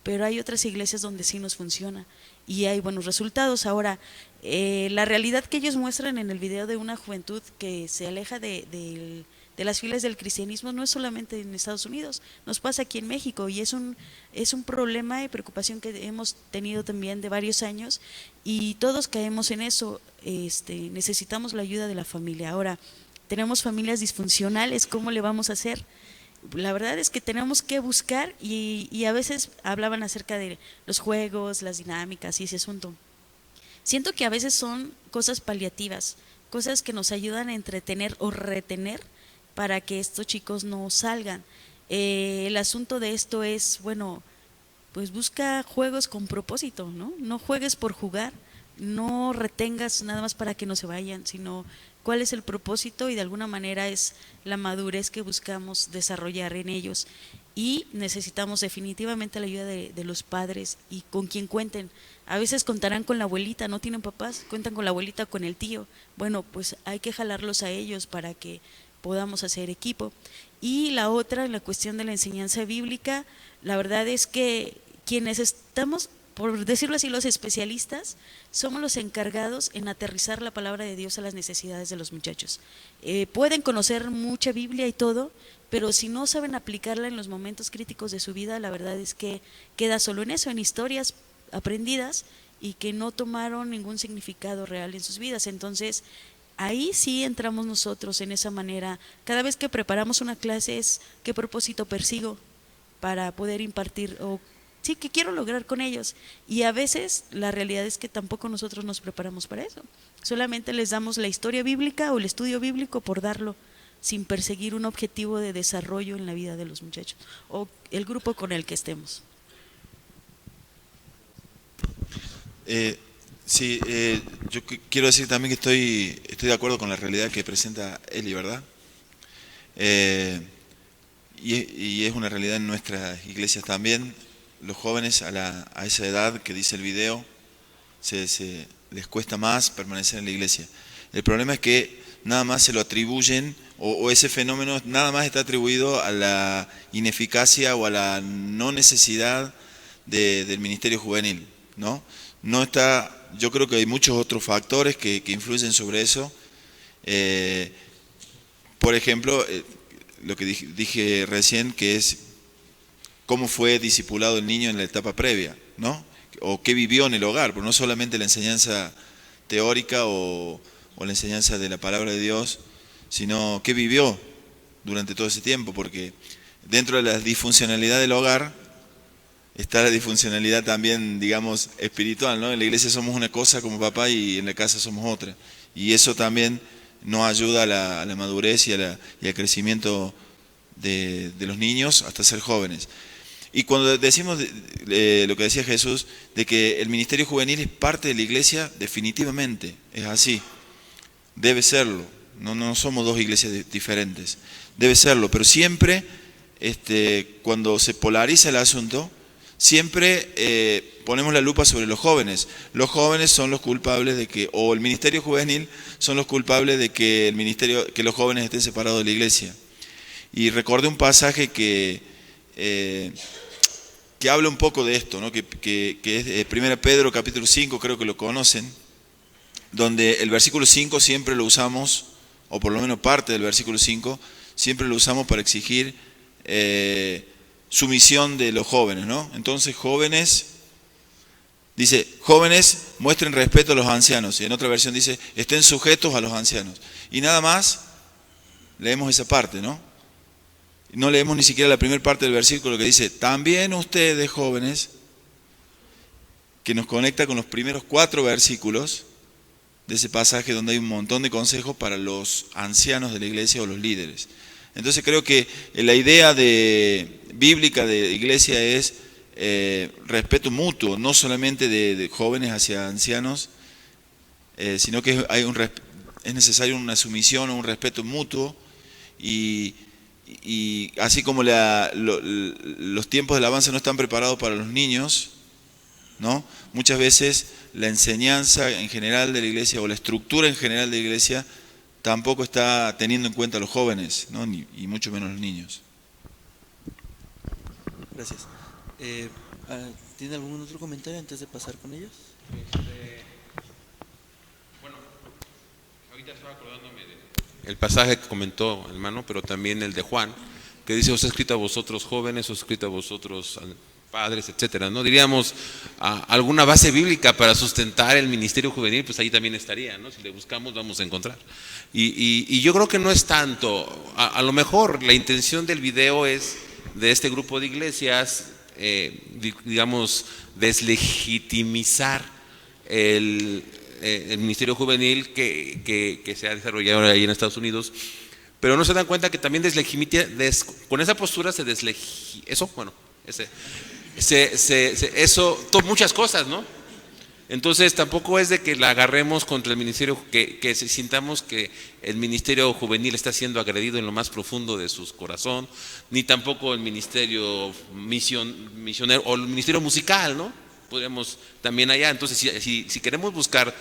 pero hay otras iglesias donde sí nos funciona y hay buenos resultados. Ahora, la realidad que ellos muestran en el video de una juventud que se aleja de las filas del cristianismo no es solamente en Estados Unidos, nos pasa aquí en México y es un problema y preocupación que hemos tenido también de varios años y todos caemos en eso. Necesitamos la ayuda de la familia. Ahora, tenemos familias disfuncionales, ¿cómo le vamos a hacer? La verdad es que tenemos que buscar y a veces hablaban acerca de los juegos, las dinámicas y ese asunto. Siento que a veces son cosas paliativas, cosas que nos ayudan a entretener o retener para que estos chicos no salgan. El asunto de esto es, bueno, pues busca juegos con propósito, ¿no? No juegues por jugar, no retengas nada más para que no se vayan, sino cuál es el propósito y de alguna manera es la madurez que buscamos desarrollar en ellos. Y necesitamos definitivamente la ayuda de los padres y con quien cuenten. A veces contarán con la abuelita, no tienen papás, cuentan con la abuelita o con el tío. Bueno, pues hay que jalarlos a ellos para que podamos hacer equipo. Y la otra, en la cuestión de la enseñanza bíblica, la verdad es que quienes estamos, por decirlo así, los especialistas, somos los encargados en aterrizar la palabra de Dios a las necesidades de los muchachos. Pueden conocer mucha Biblia y todo, pero si no saben aplicarla en los momentos críticos de su vida, la verdad es que queda solo en eso, en historias aprendidas y que no tomaron ningún significado real en sus vidas. Entonces, ahí sí entramos nosotros en esa manera. Cada vez que preparamos una clase es qué propósito persigo para poder impartir o sí, ¿qué quiero lograr con ellos? Y a veces la realidad es que tampoco nosotros nos preparamos para eso. Solamente les damos la historia bíblica o el estudio bíblico por darlo, sin perseguir un objetivo de desarrollo en la vida de los muchachos o el grupo con el que estemos. Yo quiero decir también que estoy de acuerdo con la realidad que presenta Eli, ¿verdad? Y es una realidad en nuestras iglesias también. Los jóvenes a esa edad que dice el video, les cuesta más permanecer en la iglesia. El problema es que nada más se lo atribuyen, o ese fenómeno nada más está atribuido a la ineficacia o a la no necesidad del ministerio juvenil, ¿no? No está, yo creo que hay muchos otros factores que influyen sobre eso. Por ejemplo, lo que dije recién, que es cómo fue discipulado el niño en la etapa previa, ¿no? O qué vivió en el hogar, pero no solamente la enseñanza teórica o la enseñanza de la palabra de Dios, sino qué vivió durante todo ese tiempo, porque dentro de la disfuncionalidad del hogar está la disfuncionalidad también, digamos, espiritual, ¿no? En la iglesia somos una cosa como papá y en la casa somos otra. Y eso también nos ayuda a la madurez y al crecimiento de los niños hasta ser jóvenes. Y cuando decimos lo que decía Jesús, de que el ministerio juvenil es parte de la iglesia, definitivamente es así. Debe serlo. No somos dos iglesias diferentes. Debe serlo, pero siempre, cuando se polariza el asunto, siempre ponemos la lupa sobre los jóvenes. Los jóvenes son los culpables de que, o el ministerio juvenil son los culpables de que los jóvenes estén separados de la iglesia. Y recordé un pasaje que habla un poco de esto, ¿no? que es 1 Pedro capítulo 5, creo que lo conocen, donde el versículo 5 siempre lo usamos, o por lo menos parte del versículo 5, siempre lo usamos para exigir sumisión de los jóvenes, ¿no? Entonces, jóvenes, Dice, jóvenes, muestren respeto a los ancianos. Y en otra versión dice, estén sujetos a los ancianos. Y nada más leemos esa parte, ¿no? No leemos ni siquiera la primera parte del versículo que dice, también ustedes, jóvenes, que nos conecta con los primeros 4 versículos de ese pasaje donde hay un montón de consejos para los ancianos de la iglesia o los líderes. Entonces creo que la idea bíblica de iglesia es respeto mutuo, no solamente de jóvenes hacia ancianos, sino que es necesario una sumisión o un respeto mutuo y así como los tiempos del avance no están preparados para los niños, ¿no? Muchas veces la enseñanza en general de la iglesia o la estructura en general de la iglesia tampoco está teniendo en cuenta a los jóvenes, ¿no? Y mucho menos los niños. Gracias. ¿Tiene algún otro comentario antes de pasar con ellos? Bueno, ahorita estaba acordándome del pasaje que comentó hermano, pero también el de Juan, que dice, os he escrito a vosotros jóvenes, os he escrito a vosotros padres, etcétera, ¿no? Diríamos, alguna base bíblica para sustentar el ministerio juvenil, pues ahí también estaría, ¿no? Si le buscamos vamos a encontrar. Y yo creo que no es tanto, a lo mejor la intención del video es, de este grupo de iglesias, digamos, deslegitimizar el ministerio juvenil que se ha desarrollado ahí en Estados Unidos, pero no se dan cuenta que también con esa postura se muchas cosas, ¿no? Entonces tampoco es de que la agarremos contra el ministerio, que sintamos que el ministerio juvenil está siendo agredido en lo más profundo de su corazón, ni tampoco el ministerio misionero o el ministerio musical, ¿no? Podríamos también allá. Entonces si queremos buscar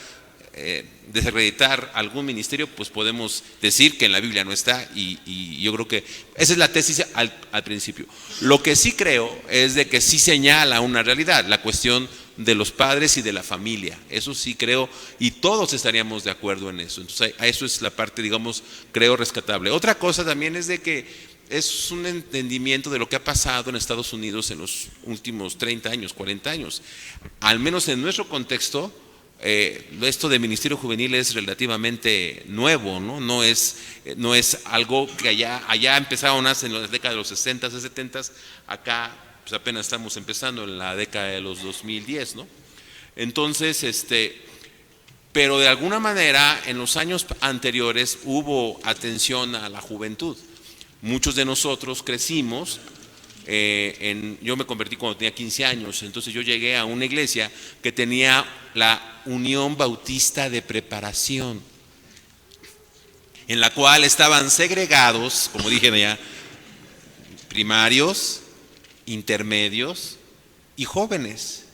desacreditar algún ministerio, pues podemos decir que en la Biblia no está, y yo creo que esa es la tesis al principio. Lo que sí creo es de que sí señala una realidad, la cuestión de los padres y de la familia. Eso sí creo, y todos estaríamos de acuerdo en eso. Entonces eso es la parte, digamos, creo rescatable. Otra cosa también es de que es un entendimiento de lo que ha pasado en Estados Unidos en los últimos 30 años, 40 años. Al menos en nuestro contexto, esto de ministerio juvenil es relativamente nuevo, ¿no? No es algo que allá empezaron hace en la década de los 60s, 70s, acá pues apenas estamos empezando en la década de los 2010, ¿no? Entonces, pero de alguna manera en los años anteriores hubo atención a la juventud. Muchos de nosotros crecimos, yo me convertí cuando tenía 15 años, entonces yo llegué a una iglesia que tenía la Unión Bautista de Preparación, en la cual estaban segregados, como dije allá, primarios, intermedios y jóvenes.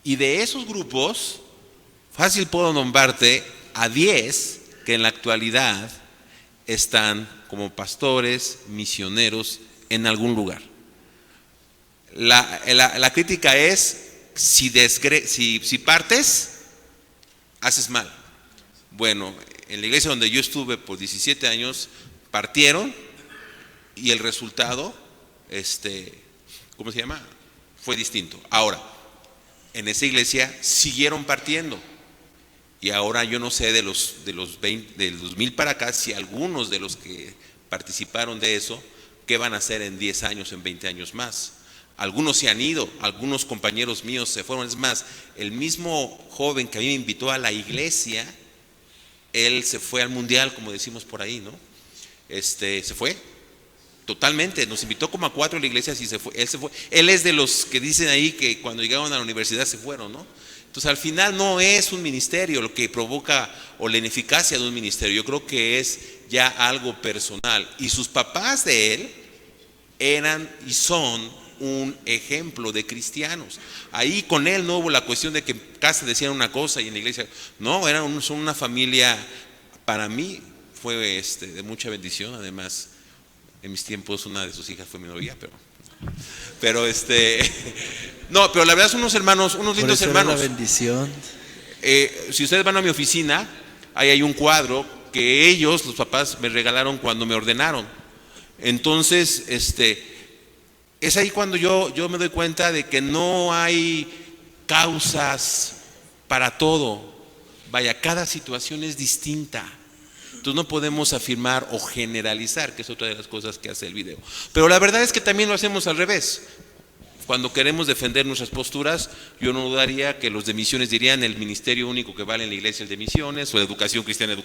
Y de esos grupos, fácil puedo nombrarte a 10 que en la actualidad están como pastores, misioneros en algún lugar. La crítica es, si partes, haces mal. Bueno, en la iglesia donde yo estuve por 17 años, partieron y el resultado, ¿cómo se llama? Fue distinto. Ahora, en esa iglesia siguieron partiendo. Y ahora yo no sé del 2000 para acá, si algunos de los que participaron de eso, ¿qué van a hacer en 10 años, en 20 años más? Algunos se han ido, algunos compañeros míos se fueron. Es más, el mismo joven que a mí me invitó a la iglesia, él se fue al mundial, como decimos por ahí, ¿no? Se fue totalmente, nos invitó como a 4 a la iglesia y se fue. Él es de los que dicen ahí que cuando llegaron a la universidad se fueron, ¿no? Entonces al final no es un ministerio lo que provoca o la ineficacia de un ministerio, yo creo que es ya algo personal. Y sus papás de él eran y son un ejemplo de cristianos. Ahí con él no hubo la cuestión de que en casa decían una cosa y en la iglesia no, son una familia, para mí fue de mucha bendición. Además, en mis tiempos una de sus hijas fue mi novia, pero no, pero la verdad son unos hermanos, unos lindos por eso hermanos. Era la bendición. Si ustedes van a mi oficina, ahí hay un cuadro que ellos, los papás, me regalaron cuando me ordenaron. Entonces, es ahí cuando yo me doy cuenta de que no hay causas para todo. Vaya, cada situación es distinta. Entonces no podemos afirmar o generalizar, que es otra de las cosas que hace el video. Pero la verdad es que también lo hacemos al revés. Cuando queremos defender nuestras posturas, yo no dudaría que los de misiones dirían el ministerio único que vale en la iglesia es el de misiones, o de educación cristiana,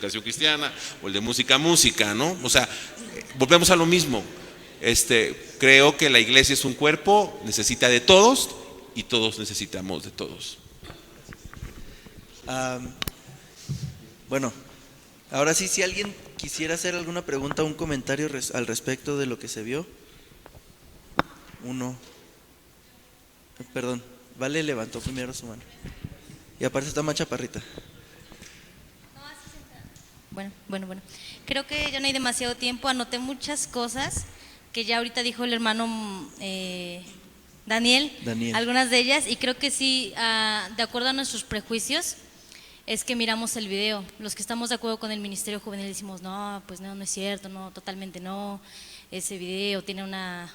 o el de música, ¿no? O sea, volvemos a lo mismo. Creo que la iglesia es un cuerpo, necesita de todos, y todos necesitamos de todos. Bueno, ahora sí, si alguien quisiera hacer alguna pregunta o un comentario al respecto de lo que se vio. Perdón, Vale levantó primero su mano. Y aparte está más chaparrita. Bueno. Creo que ya no hay demasiado tiempo. Anoté muchas cosas que ya ahorita dijo el hermano Daniel. Algunas de ellas. Y creo que sí, de acuerdo a nuestros prejuicios, es que miramos el video. Los que estamos de acuerdo con el Ministerio Juvenil decimos, no, pues no es cierto, no, totalmente no. Ese video tiene una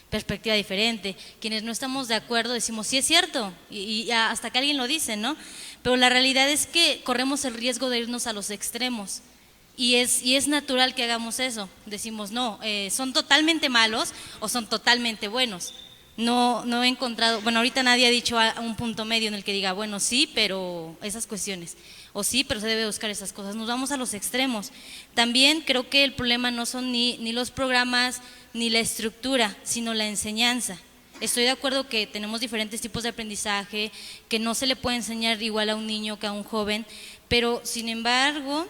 perspectiva diferente. Quienes no estamos de acuerdo decimos, sí es cierto, y hasta que alguien lo dice, ¿no? Pero la realidad es que corremos el riesgo de irnos a los extremos. Y es natural que hagamos eso. Decimos, no, son totalmente malos o son totalmente buenos. No he encontrado, bueno, ahorita nadie ha dicho a un punto medio en el que diga, bueno, sí, pero esas cuestiones, o sí, pero se debe buscar esas cosas. Nos vamos a los extremos. También creo que el problema no son ni los programas ni la estructura, sino la enseñanza. Estoy de acuerdo que tenemos diferentes tipos de aprendizaje, que no se le puede enseñar igual a un niño que a un joven, pero sin embargo,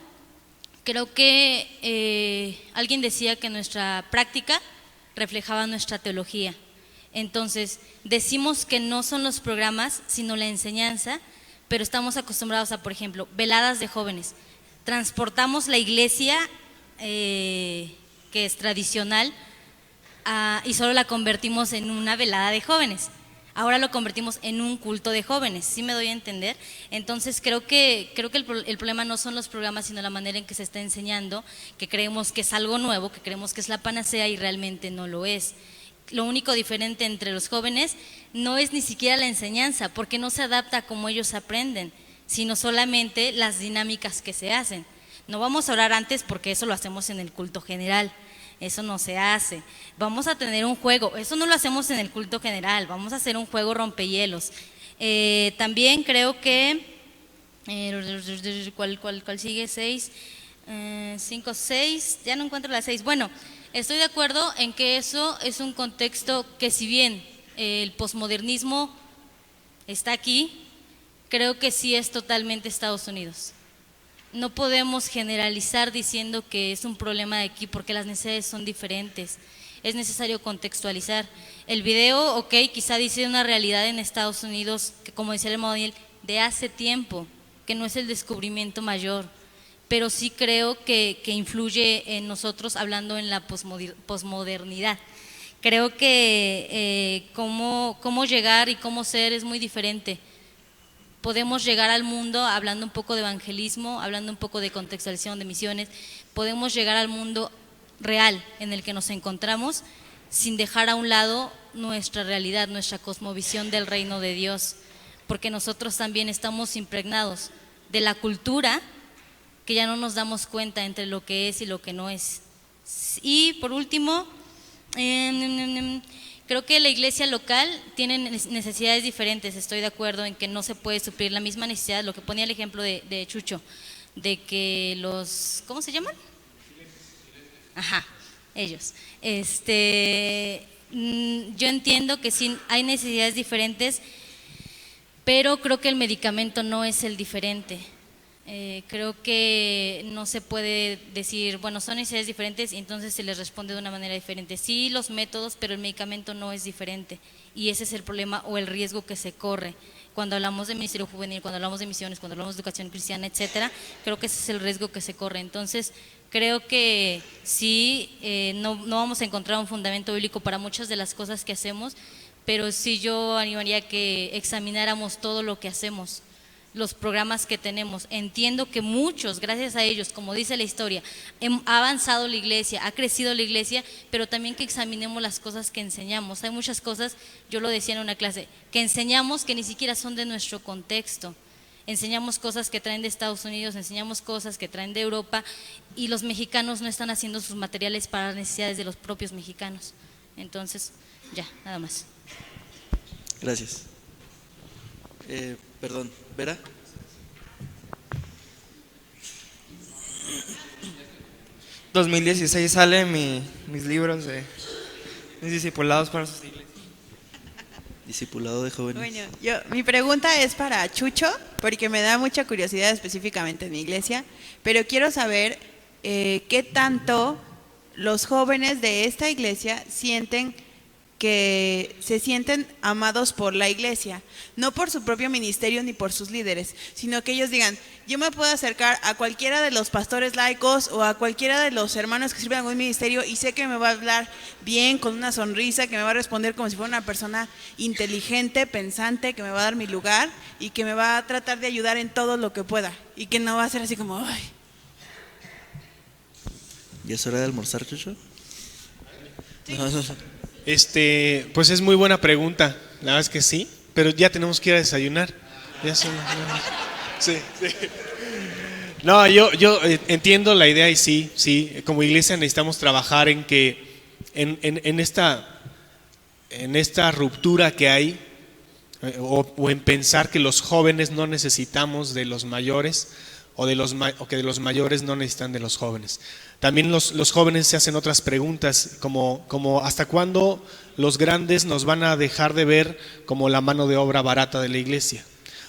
creo que alguien decía que nuestra práctica reflejaba nuestra teología. Entonces, decimos que no son los programas, sino la enseñanza, pero estamos acostumbrados a, por ejemplo, veladas de jóvenes. Transportamos la iglesia, que es tradicional, y solo la convertimos en una velada de jóvenes. Ahora lo convertimos en un culto de jóvenes, ¿sí me doy a entender? Entonces creo que el problema no son los programas, sino la manera en que se está enseñando, que creemos que es algo nuevo, que creemos que es la panacea y realmente no lo es. Lo único diferente entre los jóvenes no es ni siquiera la enseñanza, porque no se adapta a cómo ellos aprenden, sino solamente las dinámicas que se hacen. No vamos a orar antes porque eso lo hacemos en el culto general. Eso no se hace. Vamos a tener un juego, eso no lo hacemos en el culto general, vamos a hacer un juego rompehielos. También creo que, ¿cuál sigue? 6, 5, 6, ya no encuentro la 6. Bueno, estoy de acuerdo en que eso es un contexto que, si bien el posmodernismo está aquí, creo que sí es totalmente Estados Unidos. No podemos generalizar diciendo que es un problema de aquí, porque las necesidades son diferentes. Es necesario contextualizar. El video, ok, quizá dice una realidad en Estados Unidos, que como decía el hermano Daniel, de hace tiempo, que no es el descubrimiento mayor, pero sí creo que influye en nosotros, hablando en la posmodernidad. Creo que cómo llegar y cómo ser es muy diferente. Podemos llegar al mundo hablando un poco de evangelismo, hablando un poco de contextualización de misiones, podemos llegar al mundo real en el que nos encontramos sin dejar a un lado nuestra realidad, nuestra cosmovisión del reino de Dios, porque nosotros también estamos impregnados de la cultura, que ya no nos damos cuenta entre lo que es y lo que no es. Y por último, creo que la iglesia local tiene necesidades diferentes. Estoy de acuerdo en que no se puede suplir la misma necesidad, lo que ponía el ejemplo de Chucho, de que los, ¿cómo se llaman? Ajá, ellos. Yo entiendo que sí hay necesidades diferentes, pero creo que el medicamento no es el diferente. Creo que no se puede decir, bueno, son necesidades diferentes y entonces se les responde de una manera diferente. Sí, los métodos, pero el medicamento no es diferente, y ese es el problema o el riesgo que se corre cuando hablamos de ministerio juvenil, cuando hablamos de misiones, cuando hablamos de educación cristiana, etcétera. Creo que ese es el riesgo que se corre. Entonces creo que sí, no vamos a encontrar un fundamento bíblico para muchas de las cosas que hacemos, pero sí yo animaría que examináramos todo lo que hacemos, los programas que tenemos. Entiendo que muchos, gracias a ellos, como dice la historia, ha avanzado la iglesia, ha crecido la iglesia, pero también que examinemos las cosas que enseñamos. Hay muchas cosas, yo lo decía en una clase, que enseñamos que ni siquiera son de nuestro contexto. Enseñamos cosas que traen de Estados Unidos, enseñamos cosas que traen de Europa, y los mexicanos no están haciendo sus materiales para las necesidades de los propios mexicanos. Entonces, ya, nada más. Gracias. Perdón, ¿Vera? En 2016 salen mis libros de mis discipulados para sus iglesias. Discipulado de jóvenes. Bueno, mi pregunta es para Chucho, porque me da mucha curiosidad específicamente en mi iglesia, pero quiero saber qué tanto los jóvenes de esta iglesia sienten que se sienten amados por la iglesia, no por su propio ministerio ni por sus líderes, sino que ellos digan, yo me puedo acercar a cualquiera de los pastores laicos o a cualquiera de los hermanos que sirven en algún ministerio y sé que me va a hablar bien, con una sonrisa, que me va a responder como si fuera una persona inteligente, pensante, que me va a dar mi lugar y que me va a tratar de ayudar en todo lo que pueda y que no va a ser así como, ay. ¿Ya es hora de almorzar, Chucho? Sí. No. Pues es muy buena pregunta, la verdad es que sí, pero ya tenemos que ir a desayunar. Ya son, sí. No, yo entiendo la idea y sí, como iglesia necesitamos trabajar en que en esta ruptura que hay, o en pensar que los jóvenes no necesitamos de los mayores, o que de los mayores no necesitan de los jóvenes. También los jóvenes se hacen otras preguntas, como ¿hasta cuándo los grandes nos van a dejar de ver como la mano de obra barata de la iglesia?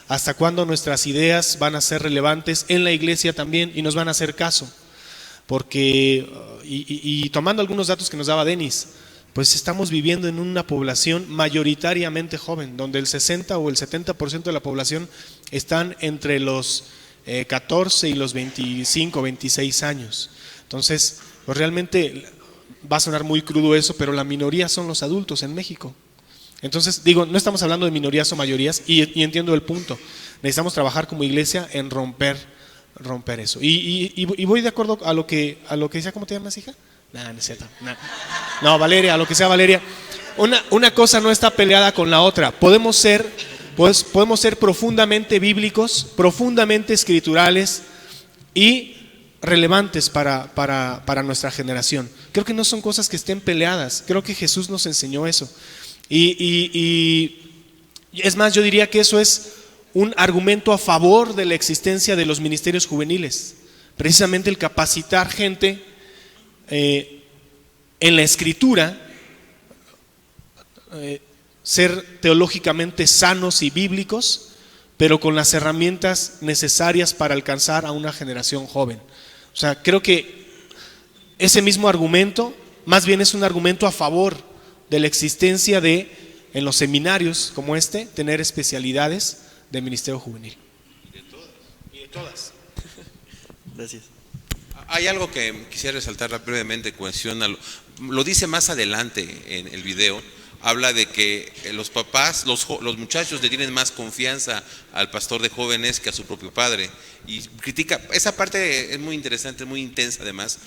¿Hasta cuándo nuestras ideas van a ser relevantes en la iglesia también y nos van a hacer caso? Porque, y tomando algunos datos que nos daba Denis, pues estamos viviendo en una población mayoritariamente joven, donde el 60 o el 70% de la población están entre los 14 y los 25, 26 años. Entonces, pues realmente va a sonar muy crudo eso, pero la minoría son los adultos en México. Entonces, digo, no estamos hablando de minorías o mayorías, y entiendo el punto. Necesitamos trabajar como iglesia en romper eso. Y voy de acuerdo a lo que decía. ¿Cómo te llamas, hija? No es cierto. No, Valeria, a lo que sea Valeria. Una cosa no está peleada con la otra. Podemos ser profundamente bíblicos, profundamente escriturales y relevantes para nuestra generación. Creo que no son cosas que estén peleadas. Creo que Jesús nos enseñó eso. Y es más, yo diría que eso es un argumento a favor de la existencia de los ministerios juveniles. Precisamente el capacitar gente en la escritura, ser teológicamente sanos y bíblicos, pero con las herramientas necesarias para alcanzar a una generación joven. O sea, creo que ese mismo argumento más bien es un argumento a favor de la existencia de, en los seminarios como este, tener especialidades de ministerio juvenil. Y de todas. Gracias. Hay algo que quisiera resaltar brevemente, cuestiona, lo dice más adelante en el video. Habla de que los papás, los muchachos le tienen más confianza al pastor de jóvenes que a su propio padre. Y critica, esa parte es muy interesante, muy intensa además,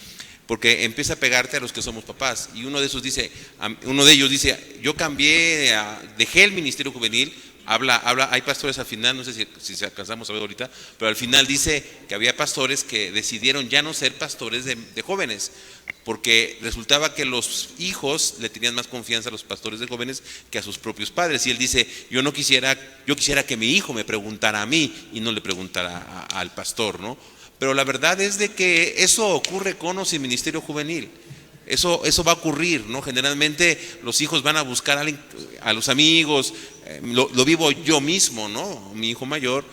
porque empieza a pegarte a los que somos papás. Y uno de ellos dice, yo cambié, dejé el ministerio juvenil. Hay pastores al final, no sé si alcanzamos a ver ahorita, pero al final dice que había pastores que decidieron ya no ser pastores de jóvenes, porque resultaba que los hijos le tenían más confianza a los pastores de jóvenes que a sus propios padres. Y él dice, yo quisiera que mi hijo me preguntara a mí y no le preguntara al pastor, ¿no? Pero la verdad es de que eso ocurre con o sin ministerio juvenil. Eso va a ocurrir, ¿no? Generalmente los hijos van a buscar a los amigos. Lo vivo yo mismo, ¿no? Mi hijo mayor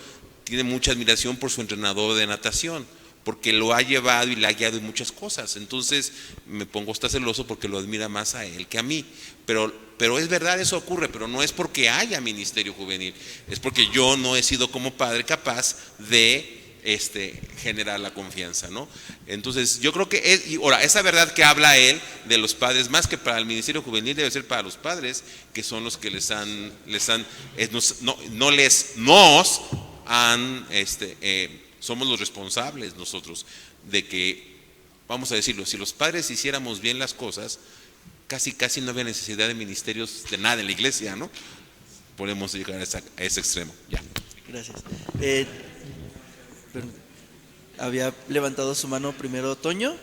tiene mucha admiración por su entrenador de natación, porque lo ha llevado y le ha guiado en muchas cosas. Entonces me pongo hasta celoso porque lo admira más a él que a mí. Pero es verdad, eso ocurre, pero no es porque haya ministerio juvenil, es porque yo no he sido como padre capaz de generar la confianza, ¿no? Entonces yo creo que ahora esa verdad que habla él de los padres, más que para el ministerio juvenil, debe ser para los padres, que son los que nos somos los responsables nosotros de que, vamos a decirlo, si los padres hiciéramos bien las cosas, casi no había necesidad de ministerios de nada en la iglesia, ¿no? Podemos llegar a ese extremo. Ya. Gracias. Había levantado su mano primero Toño.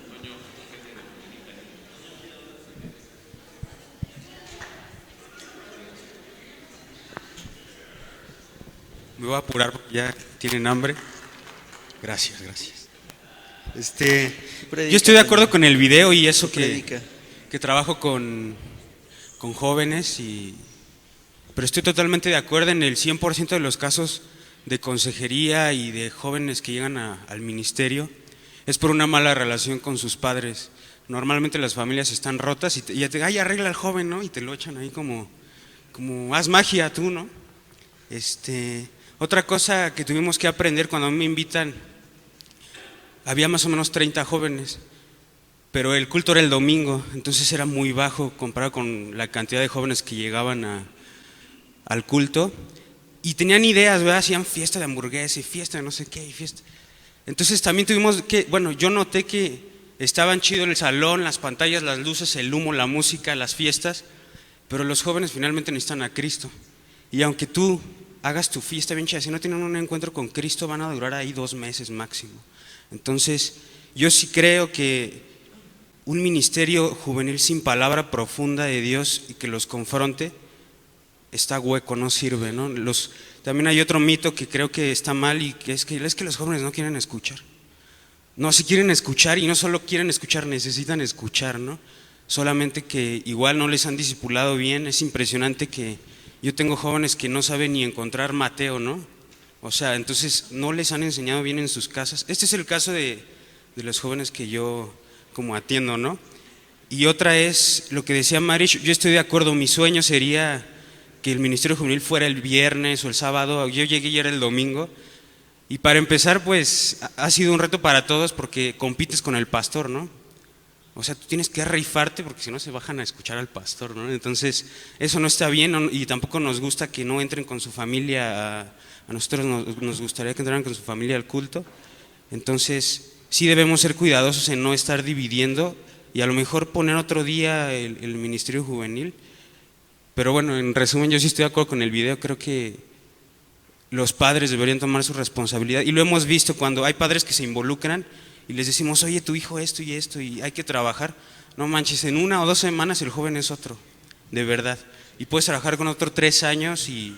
Me voy a apurar porque ya tienen hambre. Gracias. Yo estoy de acuerdo con el video y eso que trabajo con jóvenes, pero estoy totalmente de acuerdo en el 100% de los casos de consejería y de jóvenes que llegan al ministerio. Es por una mala relación con sus padres. Normalmente las familias están rotas y ya te arregla al joven, ¿no? Y te lo echan ahí como haz magia tú, ¿no? Otra cosa que tuvimos que aprender cuando me invitan, había más o menos 30 jóvenes, pero el culto era el domingo, entonces era muy bajo comparado con la cantidad de jóvenes que llegaban al culto, y tenían ideas, ¿verdad? Hacían fiesta de hamburguesa y fiesta de no sé qué y fiesta. Entonces también tuvimos que, yo noté que estaban chido el salón, las pantallas, las luces, el humo, la música, las fiestas, pero los jóvenes finalmente necesitan a Cristo, y aunque tú hagas tu fiesta bien chida, si no tienen un encuentro con Cristo van a durar ahí 2 meses máximo. Entonces yo sí creo que un ministerio juvenil sin palabra profunda de Dios y que los confronte está hueco, no sirve, ¿no? También hay otro mito que creo que está mal, y que es que los jóvenes no quieren escuchar. No, si quieren escuchar, y no solo quieren escuchar, necesitan escuchar, ¿no? Solamente que igual no les han discipulado bien. Es impresionante que yo tengo jóvenes que no saben ni encontrar Mateo, ¿no? O sea, entonces no les han enseñado bien en sus casas. Este es el caso de los jóvenes que yo como atiendo, ¿no? Y otra es lo que decía Marish, yo estoy de acuerdo, mi sueño sería que el ministerio juvenil fuera el viernes o el sábado. Yo llegué y era el domingo, y para empezar pues ha sido un reto para todos porque compites con el pastor, ¿no? O sea, tú tienes que rifarte porque si no se bajan a escuchar al pastor, ¿no? Entonces eso no está bien, y tampoco nos gusta que no entren con su familia. A nosotros nos gustaría que entraran con su familia al culto. Entonces sí debemos ser cuidadosos en no estar dividiendo, y a lo mejor poner otro día el ministerio juvenil. Pero bueno, en resumen, yo sí estoy de acuerdo con el video. Creo que los padres deberían tomar su responsabilidad, y lo hemos visto cuando hay padres que se involucran y les decimos, oye, tu hijo esto y esto, y hay que trabajar. No manches, en 1 o 2 semanas el joven es otro, de verdad. Y puedes trabajar con otro 3 años y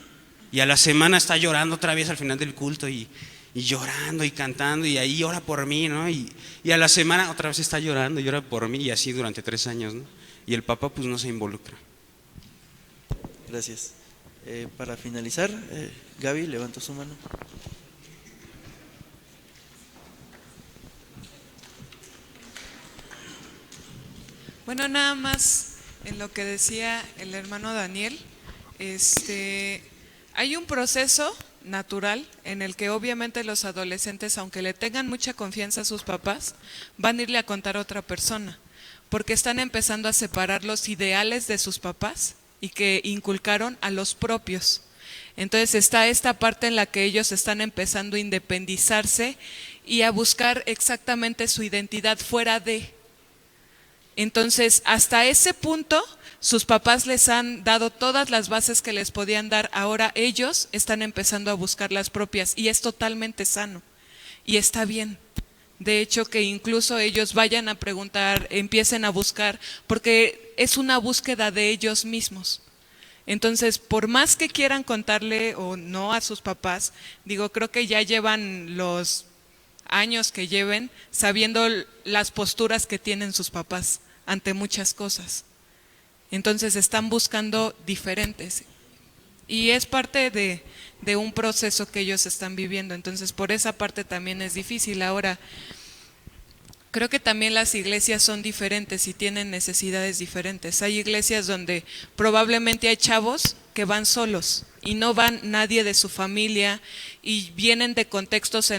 a la semana está llorando otra vez al final del culto, y llorando y cantando, y ahí ora por mí, ¿no? Y a la semana otra vez está llorando y ora por mí, y así durante 3 años, ¿no? Y el papá pues no se involucra. Gracias. Para finalizar, Gaby, levantó su mano. Bueno, nada más en lo que decía el hermano Daniel, hay un proceso natural en el que obviamente los adolescentes, aunque le tengan mucha confianza a sus papás, van a irle a contar a otra persona, porque están empezando a separar los ideales de sus papás y que inculcaron a los propios. Entonces está esta parte en la que ellos están empezando a independizarse y a buscar exactamente su identidad fuera de. Entonces, hasta ese punto, sus papás les han dado todas las bases que les podían dar. Ahora ellos están empezando a buscar las propias, y es totalmente sano y está bien. De hecho, que incluso ellos vayan a preguntar, empiecen a buscar, porque es una búsqueda de ellos mismos. Entonces, por más que quieran contarle o no a sus papás, creo que ya llevan los años que lleven sabiendo las posturas que tienen sus papás ante muchas cosas. Entonces están buscando diferentes, y es parte de un proceso que ellos están viviendo. Entonces por esa parte también es difícil. Ahora, creo que también las iglesias son diferentes y tienen necesidades diferentes. Hay iglesias donde probablemente hay chavos que van solos y no van nadie de su familia, y vienen de contextos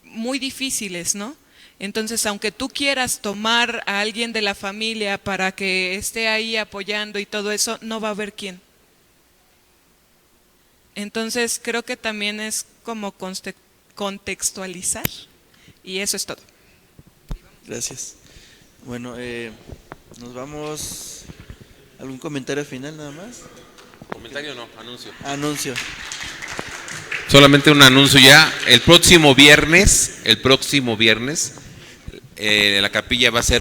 muy difíciles, ¿no? Entonces, aunque tú quieras tomar a alguien de la familia para que esté ahí apoyando y todo eso, no va a haber quién. Entonces, creo que también es como contextualizar, y eso es todo. Gracias. Bueno, nos vamos. ¿Algún comentario final nada más? Comentario no, anuncio. Anuncio. Solamente un anuncio ya. El próximo viernes, la capilla va a ser